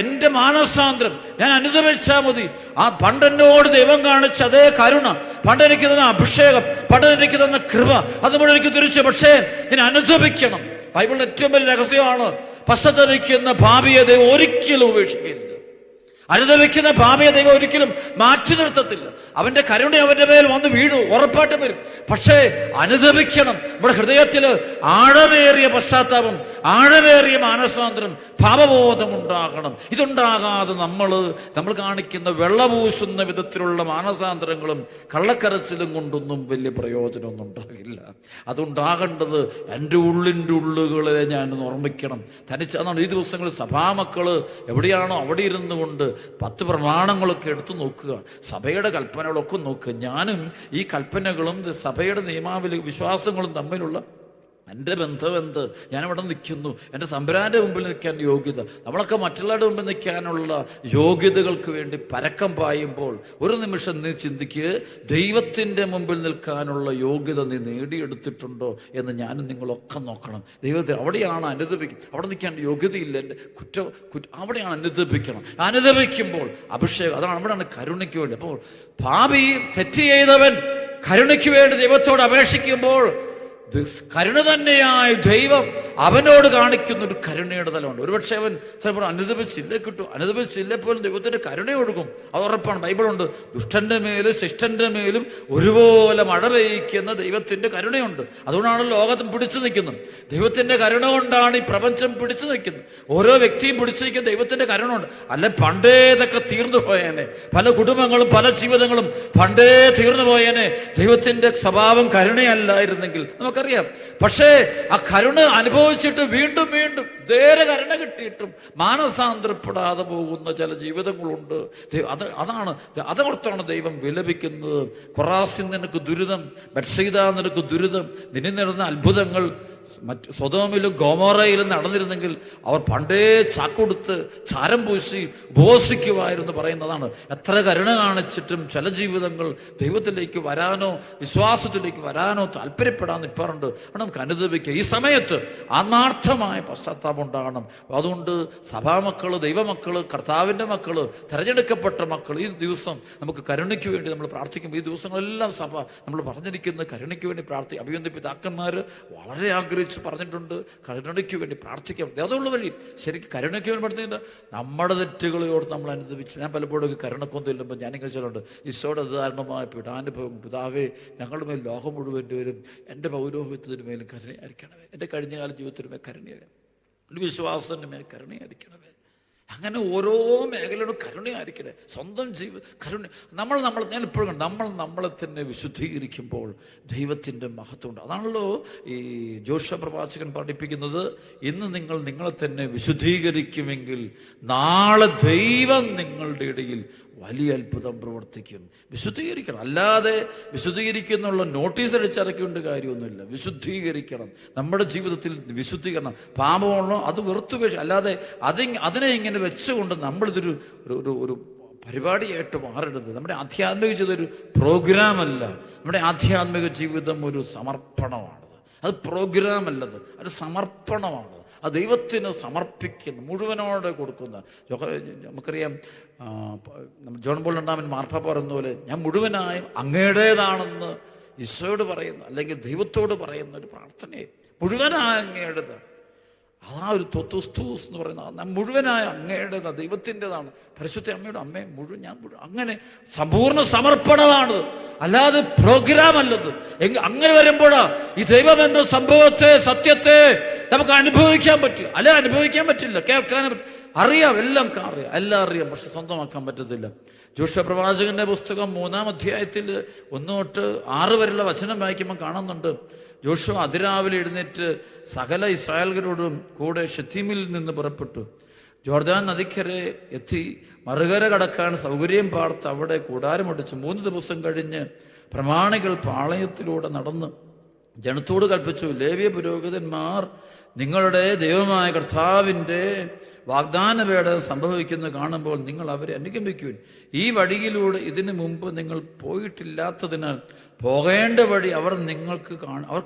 എന്റെ മാനസാന്തരം ഞാൻ അനുദപിച്ചാൽ മതി. ആ പണ്ടെന്നോട് ദൈവം കാണിച്ച അതേ കരുണ, പണ്ടെനിക്ക് തന്ന അഭിഷേകം, പണ്ടെനിക്ക് തന്ന കൃപ, അത് മുഴുവൻ എനിക്ക് തിരിച്ചു. പക്ഷേ ഞാൻ അനുദപിക്കണം. ബൈബിളിന്റെ ഏറ്റവും വലിയ രഹസ്യമാണ്, പശ്ചാത്തപിക്കുന്ന പാപിയെ ദൈവം ഒരിക്കലും ഉപേക്ഷിക്കില്ല. അനുദപിക്കുന്ന പാപിയെ ദൈവം ഒരിക്കലും മാറ്റി നിർത്തത്തില്ല. അവന്റെ കരുണ അവന്റെ മേൽ വന്ന് വീഴും, ഉറപ്പായിട്ടും വരും. പക്ഷേ അനുദപിക്കണം. നമ്മുടെ ഹൃദയത്തില് ആഴമേറിയ പശ്ചാത്താപം, ആഴമേറിയ മാനസാന്തരം, പാപബോധം ഉണ്ടാകണം. ഇതുണ്ടാകാതെ നമ്മൾ കാണിക്കുന്ന വെള്ളപൂശുന്ന വിധത്തിലുള്ള മാനസാന്തരങ്ങളും കള്ളക്കരച്ചിലും കൊണ്ടൊന്നും വലിയ പ്രയോജനമൊന്നും ഉണ്ടാകില്ല. അതുണ്ടാകേണ്ടത് എൻ്റെ ഉള്ളിൻ്റെ ഉള്ളുകളെ ഞാൻ ഓർമ്മിക്കണം. തനിച്ചാണ് ഈ ദിവസങ്ങളിൽ സഭാമക്കള് എവിടെയാണോ അവിടെ ഇരുന്നു കൊണ്ട് 10 പ്രമാണങ്ങളൊക്കെ എടുത്തു നോക്കുക, സഭയുടെ കൽപ്പനകളൊക്കെ നോക്കുക. ഞാനും ഈ കൽപ്പനകളും സഭയുടെ നിയമാവലി വിശ്വാസങ്ങളും തമ്മിലുള്ള എൻ്റെ ബന്ധം എന്ത്? ഞാനിവിടെ നിൽക്കുന്നു, എൻ്റെ തമ്പുരാന്റെ മുമ്പിൽ നിൽക്കാൻ യോഗ്യത. നമ്മളൊക്കെ മറ്റുള്ളവരുടെ മുമ്പിൽ നിൽക്കാനുള്ള യോഗ്യതകൾക്ക് വേണ്ടി പരക്കം പായുമ്പോൾ ഒരു നിമിഷം നീ ചിന്തിക്കുക, ദൈവത്തിൻ്റെ മുമ്പിൽ നിൽക്കാനുള്ള യോഗ്യത നീ നേടിയെടുത്തിട്ടുണ്ടോ എന്ന് ഞാനും നിങ്ങളൊക്കെ നോക്കണം. ദൈവത്തെ അവിടെയാണ് അനുദപിക്കും. അവിടെ നിൽക്കാൻ യോഗ്യതയില്ല, എൻ്റെ അവിടെയാണ് അനുദപിക്കണം. അനുദപിക്കുമ്പോൾ അഭിഷേകം, അതാണ് അവിടെയാണ് കരുണയ്ക്ക് വേണ്ടി. അപ്പോൾ പാപി, തെറ്റ് ചെയ്തവൻ കരുണയ്ക്ക് വേണ്ടി ദൈവത്തോട് അപേക്ഷിക്കുമ്പോൾ കരുണ തന്നെയായ ദൈവം അവനോട് കാണിക്കുന്ന ഒരു കരുണയുടെ തലമുണ്ട്. ഒരുപക്ഷെ അവൻ ചിലപ്പോൾ അനുദപിച്ചില്ലേ കിട്ടും, അനുദപിച്ചില്ലേ പോലും ദൈവത്തിന്റെ കരുണ ഒഴുകും. അത് ഉറപ്പാണ്. ബൈബിളുണ്ട്, ദുഷ്ടന്റെ മേലും ശിഷ്ടന്റെ മേലും ഒരുപോലെ മഴ പെയ്യിക്കുന്ന ദൈവത്തിന്റെ കരുണയുണ്ട്. അതുകൊണ്ടാണ് ലോകത്തും പിടിച്ചു നിൽക്കുന്നത്. ദൈവത്തിന്റെ കരുണ കൊണ്ടാണ് ഈ പ്രപഞ്ചം പിടിച്ചു നിൽക്കുന്നത്. ഓരോ വ്യക്തിയും പിടിച്ചു നിൽക്കുന്ന ദൈവത്തിന്റെ കരുണയുണ്ട്. അല്ലെ പണ്ടേതൊക്കെ തീർന്നു പോയേനെ, പല കുടുംബങ്ങളും പല ജീവിതങ്ങളും പണ്ടേ തീർന്നു പോയേനെ. ദൈവത്തിന്റെ സ്വഭാവം കരുണയല്ലായിരുന്നെങ്കിൽ നമുക്കറിയാം. പക്ഷേ ആ കരുണ അനുഭവിച്ചിട്ട് വീണ്ടും വീണ്ടും ധേര കരുണ കിട്ടിയിട്ടും മാനസാന്തരപ്പെടാതെ പോകുന്ന ചില ജീവിതങ്ങളുണ്ട്. അതോർത്താണ് ദൈവം വിലപിക്കുന്നത്. കൊറാസിൻ നിനക്ക് ദുരിതം, ബത്സയിദ നിനക്ക് ദുരിതം, നിന്നിൽ നടന്ന അത്ഭുതങ്ങൾ മറ്റ് സൊദോമിലും ഗൊമോറയിലും നടന്നിരുന്നെങ്കിൽ അവർ പണ്ടേ ചാക്കൊടുത്ത് ചാരം പൂശി ഉപവസിക്കുമായിരുന്നു പറയുന്നതാണ്. എത്ര കരുണ കാണിച്ചിട്ടും ചില ജീവിതങ്ങൾ ദൈവത്തിലേക്ക് വരാനോ വിശ്വാസത്തിലേക്ക് വരാനോ താല്പര്യപ്പെടാൻ നിൽപ്പാറുണ്ട്. നമുക്ക് അനുദപിക്കുക. ഈ സമയത്ത് ആത്മാർത്ഥമായ പശ്ചാത്താപം ഉണ്ടാകണം. അതുകൊണ്ട് സഭാമക്കള്, ദൈവമക്കള്, കർത്താവിൻ്റെ മക്കള്, തെരഞ്ഞെടുക്കപ്പെട്ട മക്കൾ, ഈ ദിവസം നമുക്ക് കരുണയ്ക്ക് വേണ്ടി നമ്മൾ പ്രാർത്ഥിക്കുമ്പോൾ ഈ ദിവസങ്ങളെല്ലാം സഭ നമ്മൾ പറഞ്ഞിരിക്കുന്ന കരുണയ്ക്ക് വേണ്ടി അഭിവന്ദ പിതാക്കന്മാര് വളരെ പറഞ്ഞിട്ടുണ്ട്. കരുണയ്ക്ക് വേണ്ടി പ്രാർത്ഥിക്കാം. അതുള്ള വഴി ശരിക്കും കരുണയ്ക്ക് വേണ്ടി പഠിക്കുന്നുണ്ട്. നമ്മുടെ തെറ്റുകളോട് നമ്മൾ അനുദപിച്ചു. ഞാൻ പലപ്പോഴും കരുണക്കൊന്നും ഇല്ലുമ്പോൾ ഞാനിങ്ങനെ ചൊല്ലുണ്ട്, ഈശോയുടെ ഉദാഹരണമായ പീഡാനുഭവം, പിതാവേ ഞങ്ങളുടെ മേൽ ലോകം മുഴുവൻ്റെ പേരും എൻ്റെ പൗരോഹിത്യത്തിന് മേലും കരുണയായിരിക്കണമേ, എൻ്റെ കഴിഞ്ഞകാല ജീവിതത്തിന് മേൽ കരുണയായിരിക്കണം, എൻ്റെ വിശ്വാസത്തിൻ്റെ മേൽ കരുണയായിരിക്കണമേ. അങ്ങനെ ഓരോ മേഖലയോടും കരുണയായിരിക്കണേ. സ്വന്തം കരുണ ഞാൻ ഇപ്പോഴും നമ്മളെ തന്നെ വിശുദ്ധീകരിക്കുമ്പോൾ ദൈവത്തിൻ്റെ മഹത്വമുണ്ട്. അതാണല്ലോ ഈ ജോഷുവ പ്രവാചകൻ പഠിപ്പിക്കുന്നത്, ഇന്ന് നിങ്ങൾ നിങ്ങളെ തന്നെ വിശുദ്ധീകരിക്കുമെങ്കിൽ നാളെ ദൈവം നിങ്ങളുടെ ഇടയിൽ വലിയ അത്ഭുതം പ്രവർത്തിക്കും. വിശുദ്ധീകരിക്കണം. അല്ലാതെ വിശുദ്ധീകരിക്കുന്നുള്ള നോട്ടീസ് അടിച്ചിറക്കേണ്ട കാര്യമൊന്നുമില്ല. വിശുദ്ധീകരിക്കണം. നമ്മുടെ ജീവിതത്തിൽ വിശുദ്ധീകരണം. പാപമാണോ അത് വെറുത്തുപേക്ഷ, അല്ലാതെ അതിനെ ഇങ്ങനെ വെച്ചുകൊണ്ട് നമ്മളിതൊരു ഒരു പരിപാടിയായിട്ട് മാറരുത്. നമ്മുടെ ആധ്യാത്മിക ജീവിതം ഒരു പ്രോഗ്രാമല്ല. നമ്മുടെ ആധ്യാത്മിക ജീവിതം ഒരു സമർപ്പണമാണ്. അത് പ്രോഗ്രാം അല്ലത്, അത് സമർപ്പണമാണ്. അത് ദൈവത്തിന് സമർപ്പിക്കുന്നു, മുഴുവനോടെ കൊടുക്കുന്ന. നമുക്കറിയാം, ജോൺ പോൾ രണ്ടാമൻ മാർപ്പാപ്പ പറയുന്ന പോലെ ഞാൻ മുഴുവനായും അങ്ങയുടേതാണെന്ന് ഈശോയോട് പറയുന്നു, അല്ലെങ്കിൽ ദൈവത്തോട് പറയുന്ന ഒരു പ്രാർത്ഥനയെ മുഴുവനായ അങ്ങയുടേത്. ആ ഒരു തൊത്തുസ്തൂസ് എന്ന് പറയുന്നത് മുഴുവനായ അങ്ങയുടേതാണ്, ദൈവത്തിൻ്റെതാണ്. പരിശുദ്ധ അമ്മയുടെ അമ്മയെ ഞാൻ മുഴുവൻ അങ്ങനെ സമ്പൂർണ്ണ സമർപ്പണമാണ്, അല്ലാതെ പ്രോഗ്രാം അല്ലത്. അങ്ങനെ വരുമ്പോഴാ ഈ ദൈവം എന്ന സംഭവത്തെ, സത്യത്തെ നമുക്ക് അനുഭവിക്കാൻ പറ്റും. അല്ലെ അനുഭവിക്കാൻ പറ്റില്ല, കേൾക്കാനും അറിയാം, എല്ലാം അറിയാം, പക്ഷെ സ്വന്തമാക്കാൻ പറ്റത്തില്ല. ജോഷുവ പ്രവാചകന്റെ പുസ്തകം 3-ാം അധ്യായത്തിൽ 1 തൊട്ട് 6 വരെയുള്ള വചനം വായിക്കുമ്പോൾ കാണുന്നുണ്ട്, ജോഷുവ അതിരാവിലെ എഴുന്നേറ്റ് സകല ഇസ്രായേൽകാരോടും കൂടെ ഷെത്തീമിൽ നിന്ന് പുറപ്പെട്ടു. ജോർദാൻ നദിക്കരെ എത്തി മറുകര കടക്കാൻ സൗകര്യം പാർത്ത് അവിടെ കൂടാരമടിച്ചു. 3 ദിവസം കഴിഞ്ഞ് പ്രമാണികൾ പാളയത്തിലൂടെ നടന്ന് ജനത്തോട് കൽപ്പിച്ചു, ലേവ്യ പുരോഹിതന്മാർ നിങ്ങളുടെ ദൈവമായ കർത്താവിൻ്റെ വാഗ്ദാന പേടകം സംഭവിക്കുന്നത് കാണുമ്പോൾ നിങ്ങൾ അവരെ അനുഗമിക്കുവിൻ. ഈ വഴിയിലൂടെ ഇതിനു മുമ്പ് നിങ്ങൾ പോയിട്ടില്ലാത്തതിനാൽ പോകേണ്ട വഴി അവർ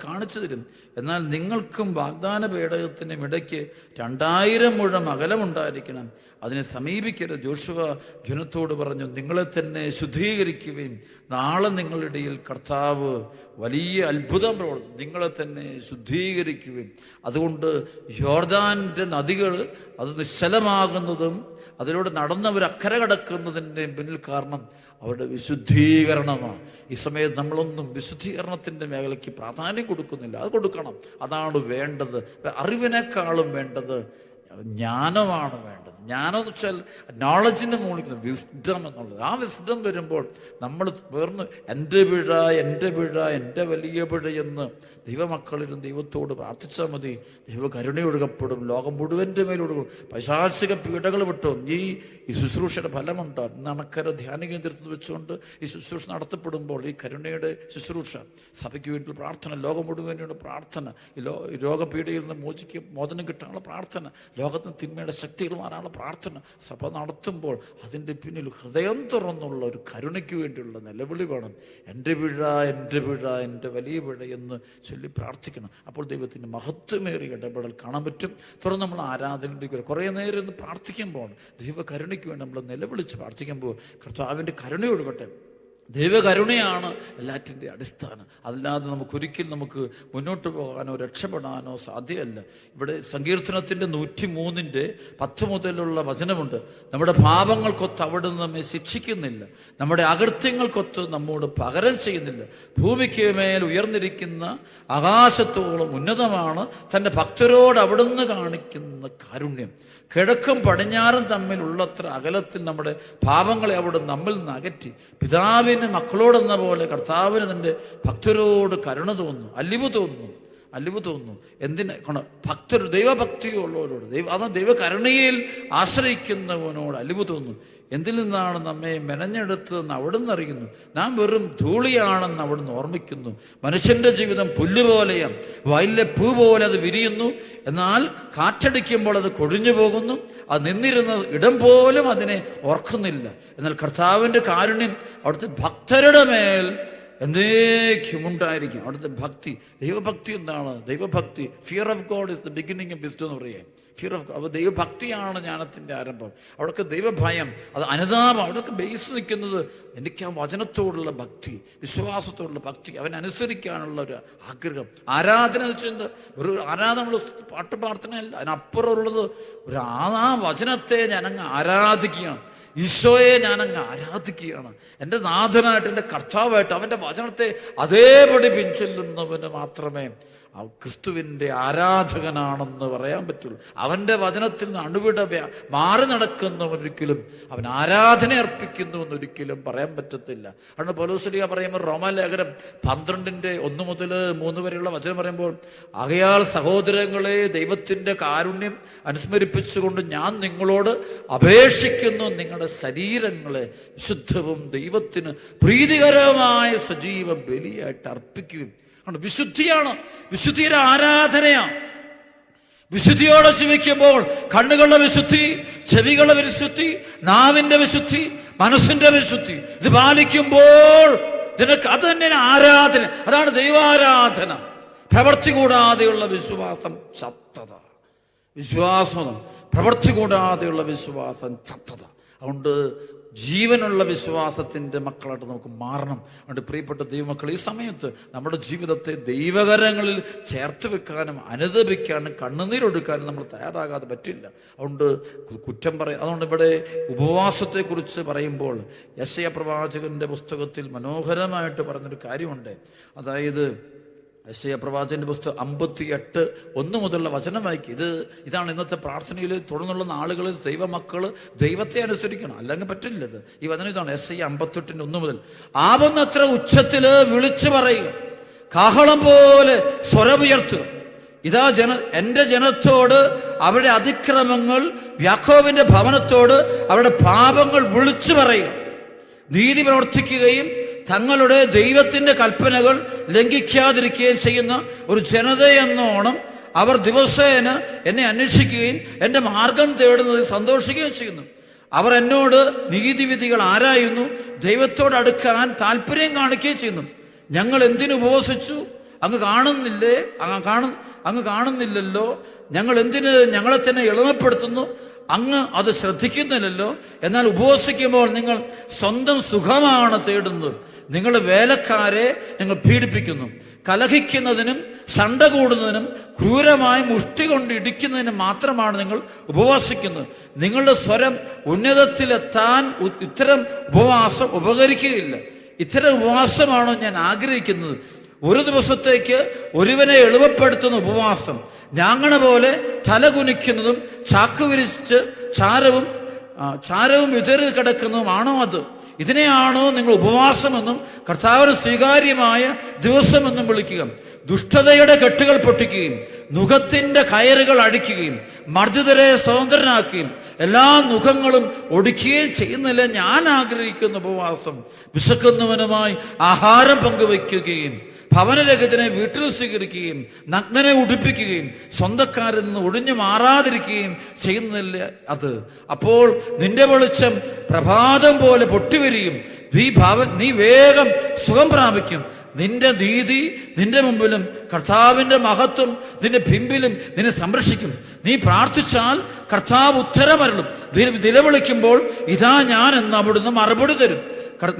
കാണിച്ചു തരും. എന്നാൽ നിങ്ങൾക്കും വാഗ്ദാന പേടകത്തിനും ഇടയ്ക്ക് 2000 മുഴം അകലമുണ്ടായിരിക്കണം. അതിനെ സമീപിക്കരുത്. ജോഷുവ ജനത്തോട് പറഞ്ഞു, നിങ്ങളെ തന്നെ ശുദ്ധീകരിക്കുകയും നാളെ നിങ്ങളുടെ ഇടയിൽ കർത്താവ് വലിയ അത്ഭുതം പ്രവർത്തിക്കും. നിങ്ങളെ തന്നെ ശുദ്ധീകരിക്കുകയും. അതുകൊണ്ട് യോർദാന്റെ നദികൾ അത് നിശ്ചലമാകുന്നതും അതിലൂടെ നടന്നവർ അക്കരെ കടക്കുന്നതിൻ്റെ പിന്നിൽ കാരണം അവരുടെ വിശുദ്ധീകരണമാണ്. ഈ സമയത്ത് നമ്മളൊന്നും വിശുദ്ധീകരണത്തിൻ്റെ മേഖലയ്ക്ക് പ്രാധാന്യം കൊടുക്കുന്നില്ല. അത് കൊടുക്കണം, അതാണ് വേണ്ടത്. അറിവിനേക്കാളും വേണ്ടത് ജ്ഞാനമാണ് വേണ്ടത്. ജ്ഞാനം എന്ന് വെച്ചാൽ നോളജിൻ്റെ മുകളിൽ വിസ്ഡം എന്നുള്ളത്. ആ വിസ്ഡം വരുമ്പോൾ നമ്മൾ വേർന്ന് എൻ്റെ വലിയ പിഴ എന്ന് ദൈവമക്കളിലും ദൈവത്തോട് പ്രാർത്ഥിച്ചാൽ മതി. ദൈവ കരുണയൊഴുകപ്പെടും, ലോകം മുഴുവൻ്റെ മേലൊഴുകും, പൈശാചിക പീഡകൾ വിട്ടും. ഈ ശുശ്രൂഷയുടെ ഫലമുണ്ട്. നണക്കര ധ്യാന കേന്ദ്രത്തിൽ വെച്ചുകൊണ്ട് ഈ ശുശ്രൂഷ നടത്തപ്പെടുമ്പോൾ ഈ കരുണയുടെ ശുശ്രൂഷ, സഭയ്ക്ക് വേണ്ടി പ്രാർത്ഥന, ലോകം മുഴുവനുള്ള പ്രാർത്ഥന, ഈ രോഗപീഠയിൽ നിന്ന് മോചനം കിട്ടാനുള്ള പ്രാർത്ഥന, ലോകത്തിന് തിന്മയുടെ ശക്തികൾ മാറാനുള്ള പ്രാർത്ഥന സഭ നടത്തുമ്പോൾ അതിൻ്റെ പിന്നിൽ ഹൃദയം തുറന്നുള്ള ഒരു കരുണയ്ക്ക് വേണ്ടിയുള്ള നിലവിളി വേണം. എൻ്റെ പിഴ എൻ്റെ വലിയ പിഴ എന്ന് ചൊല്ലി പ്രാർത്ഥിക്കണം. അപ്പോൾ ദൈവത്തിൻ്റെ മഹത്വമേറിയ ഇടപെടൽ കാണാൻ പറ്റും. തുടർന്ന് നമ്മൾ ആരാധനയിലേക്ക് കുറേ നേരം പ്രാർത്ഥിക്കുമ്പോൾ, ദൈവ കരുണയ്ക്ക് വേണ്ടി നമ്മൾ നിലവിളിച്ച് പ്രാർത്ഥിക്കുമ്പോൾ കർത്താവിൻ്റെ കരുണയൊഴുകട്ടെ. ദൈവകരുണയാണ് എല്ലാറ്റിൻ്റെ അടിസ്ഥാനം. അല്ലാതെ നമുക്ക് മുന്നോട്ട് പോകാനോ രക്ഷപ്പെടാനോ സാധ്യമല്ല. ഇവിടെ സങ്കീർത്തനത്തിൻ്റെ 103-10 മുതലുള്ള വചനമുണ്ട്. നമ്മുടെ പാപങ്ങൾക്കൊത്ത് അവിടുന്ന് നമ്മെ ശിക്ഷിക്കുന്നില്ല, നമ്മുടെ അകൃത്യങ്ങൾക്കൊത്ത് നമ്മോട് പകരം ചെയ്യുന്നില്ല. ഭൂമിക്ക് മേൽ ഉയർന്നിരിക്കുന്ന ആകാശത്തോളം ഉന്നതമാണ് തൻ്റെ ഭക്തരോട് അവിടുന്ന് കാണിക്കുന്ന കാരുണ്യം. കിഴക്കും പടിഞ്ഞാറും തമ്മിലുള്ളത്ര അകലത്തിൽ നമ്മുടെ പാപങ്ങളെ അവിടെ നമ്മിൽ നിന്ന് അകറ്റി. പിതാവിന് മക്കളോടെന്ന പോലെ കർത്താവിന് തൻ്റെ ഭക്തരോട് കരുണ തോന്നുന്നു, അലിവ് തോന്നുന്നു. എന്തിന് ഭക്തർ ദൈവഭക്തിയുള്ളവരോട്, ദൈവകരുണയിൽ ആശ്രയിക്കുന്നവനോട് അലിവ് തോന്നുന്നു. എന്തിൽ നിന്നാണ് നമ്മെ മെനഞ്ഞെടുത്തതെന്ന് അവിടുന്ന് അറിയുന്നു. നാം വെറും ധൂളിയാണെന്ന് അവിടുന്ന് ഓർമ്മിക്കുന്നു. മനുഷ്യന്റെ ജീവിതം പുല്ലുപോലെയാണ്, വയലിലെ പൂ പോലെ അത് വിരിയുന്നു, എന്നാൽ കാറ്റടിക്കുമ്പോൾ അത് കൊഴിഞ്ഞു പോകുന്നു. അത് നിന്നിരുന്ന ഇടം പോലും അതിനെ ഓർക്കുന്നില്ല. എന്നാൽ കർത്താവിൻ്റെ കാരുണ്യം അവിടുത്തെ ഭക്തരുടെ മേൽ എന്നേക്കും ഉണ്ടായിരിക്കും. അവിടുത്തെ ഭക്തി, ദൈവഭക്തി എന്താണ്? ദൈവഭക്തി, fear of God is the beginning of wisdom എന്ന് പറയാം. ഫിയർ ഓഫ് ഗോഡ്, ദൈവഭക്തിയാണ് ജ്ഞാനത്തിൻ്റെ ആരംഭം. അവിടെയൊക്കെ ദൈവഭയം, അത് അനുതാപം, അവിടെയൊക്കെ ബേസ് നിൽക്കുന്നത് എനിക്ക് ആ വചനത്തോടുള്ള ഭക്തി, വിശ്വാസത്തോടുള്ള ഭക്തി, അവനനുസരിക്കാനുള്ള ഒരു ആഗ്രഹം. ആരാധന എന്ന് വെച്ചാൽ ഒരു ആരാധന പാട്ട് പ്രാർത്ഥനയല്ല, അതിനപ്പുറമുള്ളത് ആ വചനത്തെ ഞാനങ്ങ് ആരാധിക്കുകയാണ്. ഈശോയെ ഞാനങ്ങ് ആരാധിക്കുകയാണ്. എൻ്റെ നാഥനായിട്ട്, എൻ്റെ കർത്താവായിട്ട് അവൻ്റെ വചനത്തെ അതേപടി പിൻചൊല്ലുന്നവന് മാത്രമേ ക്രിസ്തുവിൻ്റെ ആരാധകനാണെന്ന് പറയാൻ പറ്റുള്ളൂ. അവൻ്റെ വചനത്തിൽ നിന്ന് അണുവിട മാറി നടക്കുന്നവരൊരിക്കലും അവൻ ആരാധന അർപ്പിക്കുന്നു എന്നൊരിക്കലും പറയാൻ പറ്റത്തില്ല. അതുകൊണ്ട് പൗലോസ് പറയുമ്പോൾ റോമാലേഖനം 12:1 മുതൽ 3 വരെയുള്ള വചനം പറയുമ്പോൾ, ആകയാൽ സഹോദരങ്ങളെ, ദൈവത്തിൻ്റെ കാരുണ്യം അനുസ്മരിപ്പിച്ചുകൊണ്ട് ഞാൻ നിങ്ങളോട് അപേക്ഷിക്കുന്നു, നിങ്ങളുടെ ശരീരങ്ങളെ വിശുദ്ധവും ദൈവത്തിന് പ്രീതികരമായ സജീവ ബലിയായിട്ട് അർപ്പിക്കുകയും. വിശുദ്ധിയാണ്, വിശുദ്ധിയുടെ ആരാധനയാണ്. വിശുദ്ധിയോടെ ജീവിക്കുമ്പോൾ കണ്ണുകളുടെ വിശുദ്ധി, ചെവികളുടെ വിശുദ്ധി, നാവിന്റെ വിശുദ്ധി, മനസ്സിന്റെ വിശുദ്ധി, ഇത് പാലിക്കുമ്പോൾ നിനക്ക് അത് തന്നെ ആരാധന. അതാണ് ദൈവാരാധന. പ്രവൃത്തി കൂടാതെയുള്ള വിശ്വാസം ചത്തത. വിശ്വാസം, പ്രവൃത്തി കൂടാതെയുള്ള വിശ്വാസം ചത്തത. അതുകൊണ്ട് ജീവനുള്ള വിശ്വാസത്തിൻ്റെ മക്കളായിട്ട് നമുക്ക് മാറണം. അതുകൊണ്ട് പ്രിയപ്പെട്ട ദൈവമക്കൾ, ഈ സമയത്ത് നമ്മുടെ ജീവിതത്തെ ദൈവകരങ്ങളിൽ ചേർത്ത് വെക്കാനും അനുദപിക്കാനും കണ്ണുനീരൊടുക്കാനും നമ്മൾ തയ്യാറാകാതെ പറ്റില്ല. അതുകൊണ്ട് കുറ്റം അതുകൊണ്ട് ഇവിടെ ഉപവാസത്തെക്കുറിച്ച് പറയുമ്പോൾ യെശയ്യാ പ്രവാചകന്റെ പുസ്തകത്തിൽ മനോഹരമായിട്ട് പറഞ്ഞൊരു കാര്യമുണ്ട്. അതായത് യെശയ്യാ പ്രവാചകന്റെ പുസ്തകം 58:1 മുതലുള്ള വചനം വായിക്കും. ഇതാണ് ഇന്നത്തെ പ്രാർത്ഥനയിൽ തുടർന്നുള്ള നാളുകളിൽ ദൈവമക്കൾ ദൈവത്തെ അനുസരിക്കണം, അല്ലെങ്കിൽ പറ്റില്ല. ഈ വചനം ഇതാണ്, യെശയ്യാ 58:1 മുതൽ. ആവുന്നത്ര ഉച്ചത്തില് വിളിച്ചു പറയുക, കാഹളം പോലെ സ്വരമുയർത്തുക. ഇതാ എന്റെ ജനത്തോട് അവരുടെ അതിക്രമങ്ങൾ, യാക്കോബിന്റെ ഭവനത്തോട് അവരുടെ പാപങ്ങൾ വിളിച്ചു പറയുക. നീതി പ്രവർത്തിക്കുകയും തങ്ങളുടെ ദൈവത്തിന്റെ കൽപ്പനകൾ ലംഘിക്കാതിരിക്കുകയും ചെയ്യുന്ന ഒരു ജനതയെന്നോണം അവർ ദിവസേന എന്നെ അന്വേഷിക്കുകയും എന്റെ മാർഗം തേടുന്നതിൽ സന്തോഷിക്കുകയും ചെയ്യുന്നു. അവർ എന്നോട് നീതിവിധികൾ ആരായുന്നു, ദൈവത്തോട് അടുക്കാൻ താല്പര്യം കാണിക്കുകയും ചെയ്യുന്നു. ഞങ്ങൾ എന്തിനു ഉപവസിച്ചു, അങ്ങ് കാണുന്നില്ലേ? അങ്ങ് കാണുന്നില്ലല്ലോ. ഞങ്ങൾ എന്തിന് ഞങ്ങളെ തന്നെ എളിമപ്പെടുത്തുന്നു, അങ്ങ് അത് ശ്രദ്ധിക്കുന്നില്ലല്ലോ. എന്നാൽ ഉപവസിക്കുമ്പോൾ നിങ്ങൾ സ്വന്തം സുഖമാണ് തേടുന്നത്. നിങ്ങളുടെ വേലക്കാരെ നിങ്ങൾ പീഡിപ്പിക്കുന്നു. കലഹിക്കുന്നതിനും സണ്ട കൂടുന്നതിനും ക്രൂരമായി മുഷ്ടി കൊണ്ട് ഇടിക്കുന്നതിനും മാത്രമാണ് നിങ്ങൾ ഉപവാസിക്കുന്നത്. നിങ്ങളുടെ സ്വരം ഉന്നതത്തിലെത്താൻ ഇത്തരം ഉപവാസം ഉപകരിക്കുകയില്ല. ഇത്തരം ഉപവാസമാണോ ഞാൻ ആഗ്രഹിക്കുന്നത്? ഒരു ദിവസത്തേക്ക് ഒരുവനെ എളിമപ്പെടുത്തുന്ന ഉപവാസം, ഞാങ്ങണ പോലെ തല കുനിക്കുന്നതും ചാക്ക് വിരിച്ച് ചാരവും വിതറി കിടക്കുന്നതുമാണോ അത്? ഇതിനെയാണോ നിങ്ങൾ ഉപവാസമെന്നും കർത്താവിന് സ്വീകാര്യമായ ദിവസമെന്നും വിളിക്കുക? ദുഷ്ടതയുടെ കെട്ടുകൾ പൊട്ടിക്കുകയും നുഖത്തിന്റെ കയറുകൾ അഴിക്കുകയും മർദ്ദിതരെ സ്വതന്ത്രനാക്കുകയും എല്ലാ നുഖങ്ങളും ഒടുക്കുകയും ചെയ്യുന്നില്ല ഞാൻ ആഗ്രഹിക്കുന്ന ഉപവാസം. വിശക്കുന്നവനുമായി ആഹാരം പങ്കുവയ്ക്കുകയും ഭവനരഹിതനെ വീട്ടിൽ സ്വീകരിക്കുകയും നഗ്നനെ ഉടുപ്പിക്കുകയും സ്വന്തക്കാരിൽ നിന്ന് ഒഴിഞ്ഞു മാറാതിരിക്കുകയും ചെയ്യുന്നില്ല അത്. അപ്പോൾ നിന്റെ വെളിച്ചം പ്രഭാതം പോലെ പൊട്ടിവരികയും നീ വേഗം സുഖം പ്രാപിക്കും. നിന്റെ നീതി നിന്റെ മുമ്പിലും കർത്താവിന്റെ മഹത്വം നിന്റെ പിമ്പിലും നിന്നെ സംരക്ഷിക്കും. നീ പ്രാർത്ഥിച്ചാൽ കർത്താവ് ഉത്തരമരുളും. നിലവിളിക്കുമ്പോൾ ഇതാ ഞാൻ എന്ന് അവിടുന്ന് മറുപടി തരും.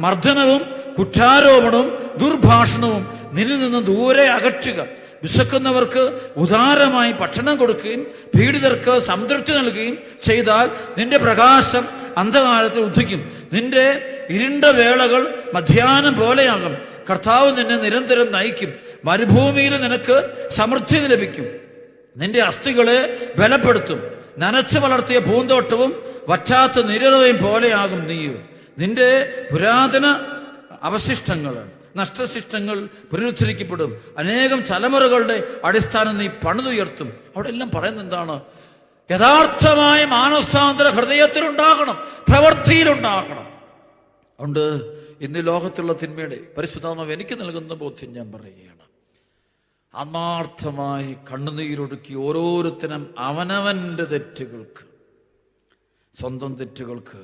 മർദ്ദനവും കുറ്റാരോപണവും ദുർഭാഷണവും നിന്നിൽ നിന്ന് ദൂരെ അകറ്റുക. വിശക്കുന്നവർക്ക് ഉദാരമായി ഭക്ഷണം കൊടുക്കുകയും പീഡിതർക്ക് സംതൃപ്തി നൽകുകയും ചെയ്താൽ നിന്റെ പ്രകാശം അന്ധകാരത്തിൽ ഉദിക്കും. നിന്റെ ഇരുണ്ട വേളകൾ മധ്യാഹ്നം പോലെയാകും. കർത്താവ് നിന്നെ നിരന്തരം നയിക്കും. മരുഭൂമിയിൽ നിനക്ക് സമൃദ്ധി ലഭിക്കും. നിന്റെ അസ്ഥികളെ ബലപ്പെടുത്തും. നനച്ചു വളർത്തിയ പൂന്തോട്ടവും വറ്റാത്ത നിരവയും പോലെയാകും നീ. നിന്റെ പുരാതന അവശിഷ്ടങ്ങൾ, നഷ്ടശിഷ്ടങ്ങൾ പുനരുദ്ധരിക്കപ്പെടും. അനേകം തലമുറകളുടെ അടിസ്ഥാനം നീ പണിതുയർത്തും. അവിടെ എല്ലാം പറയുന്നത് എന്താണ്? യഥാർത്ഥമായ മാനസാന്തര ഹൃദയത്തിലുണ്ടാകണം, പ്രവൃത്തിയിലുണ്ടാകണം. അതുകൊണ്ട് ഇന്ന് ലോകത്തുള്ള തിന്മയുടെ പരിശുദ്ധാത്മാവ് എനിക്ക് നൽകുന്ന ബോധ്യം ഞാൻ പറയുകയാണ്. ആത്മാർത്ഥമായി കണ്ണുനീരൊടുക്കി ഓരോരുത്തരും അവനവന്റെ തെറ്റുകൾക്ക്, സ്വന്തം തെറ്റുകൾക്ക്,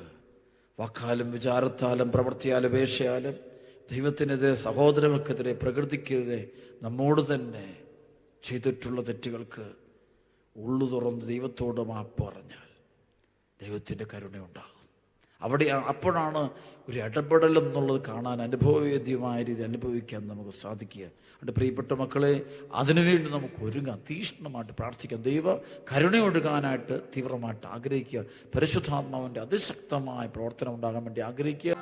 വാക്കാലും വിചാരത്താലും പ്രവൃത്തിയാലും ഉപേക്ഷയാലും ദൈവത്തിനെതിരെ, സഹോദരങ്ങൾക്കെതിരെ, പ്രകൃതിക്കെതിരെ, നമ്മോട് തന്നെ ചെയ്തിട്ടുള്ള തെറ്റുകൾക്ക് ഉള്ളു തുറന്ന് ദൈവത്തോട് മാപ്പ് പറഞ്ഞാൽ ദൈവത്തിൻ്റെ കരുണയുണ്ടാകും. അപ്പോഴാണ് ഒരു ഇടപെടൽ എന്നുള്ളത് കാണാൻ അനുഭവവേദ്യമായ രീതി അനുഭവിക്കാൻ നമുക്ക് സാധിക്കുക. അതുകൊണ്ട് പ്രിയപ്പെട്ട മക്കളെ, അതിനുവേണ്ടി നമുക്ക് ഒരുങ്ങാം, തീക്ഷ്ണമായിട്ട് പ്രാർത്ഥിക്കാം, ദൈവ കരുണയൊഴുകാനായിട്ട് തീവ്രമായിട്ട് ആഗ്രഹിക്കുക, പരിശുദ്ധാത്മാവിൻ്റെ അതിശക്തമായ പ്രവർത്തനം ഉണ്ടാകാൻ വേണ്ടി ആഗ്രഹിക്കുക.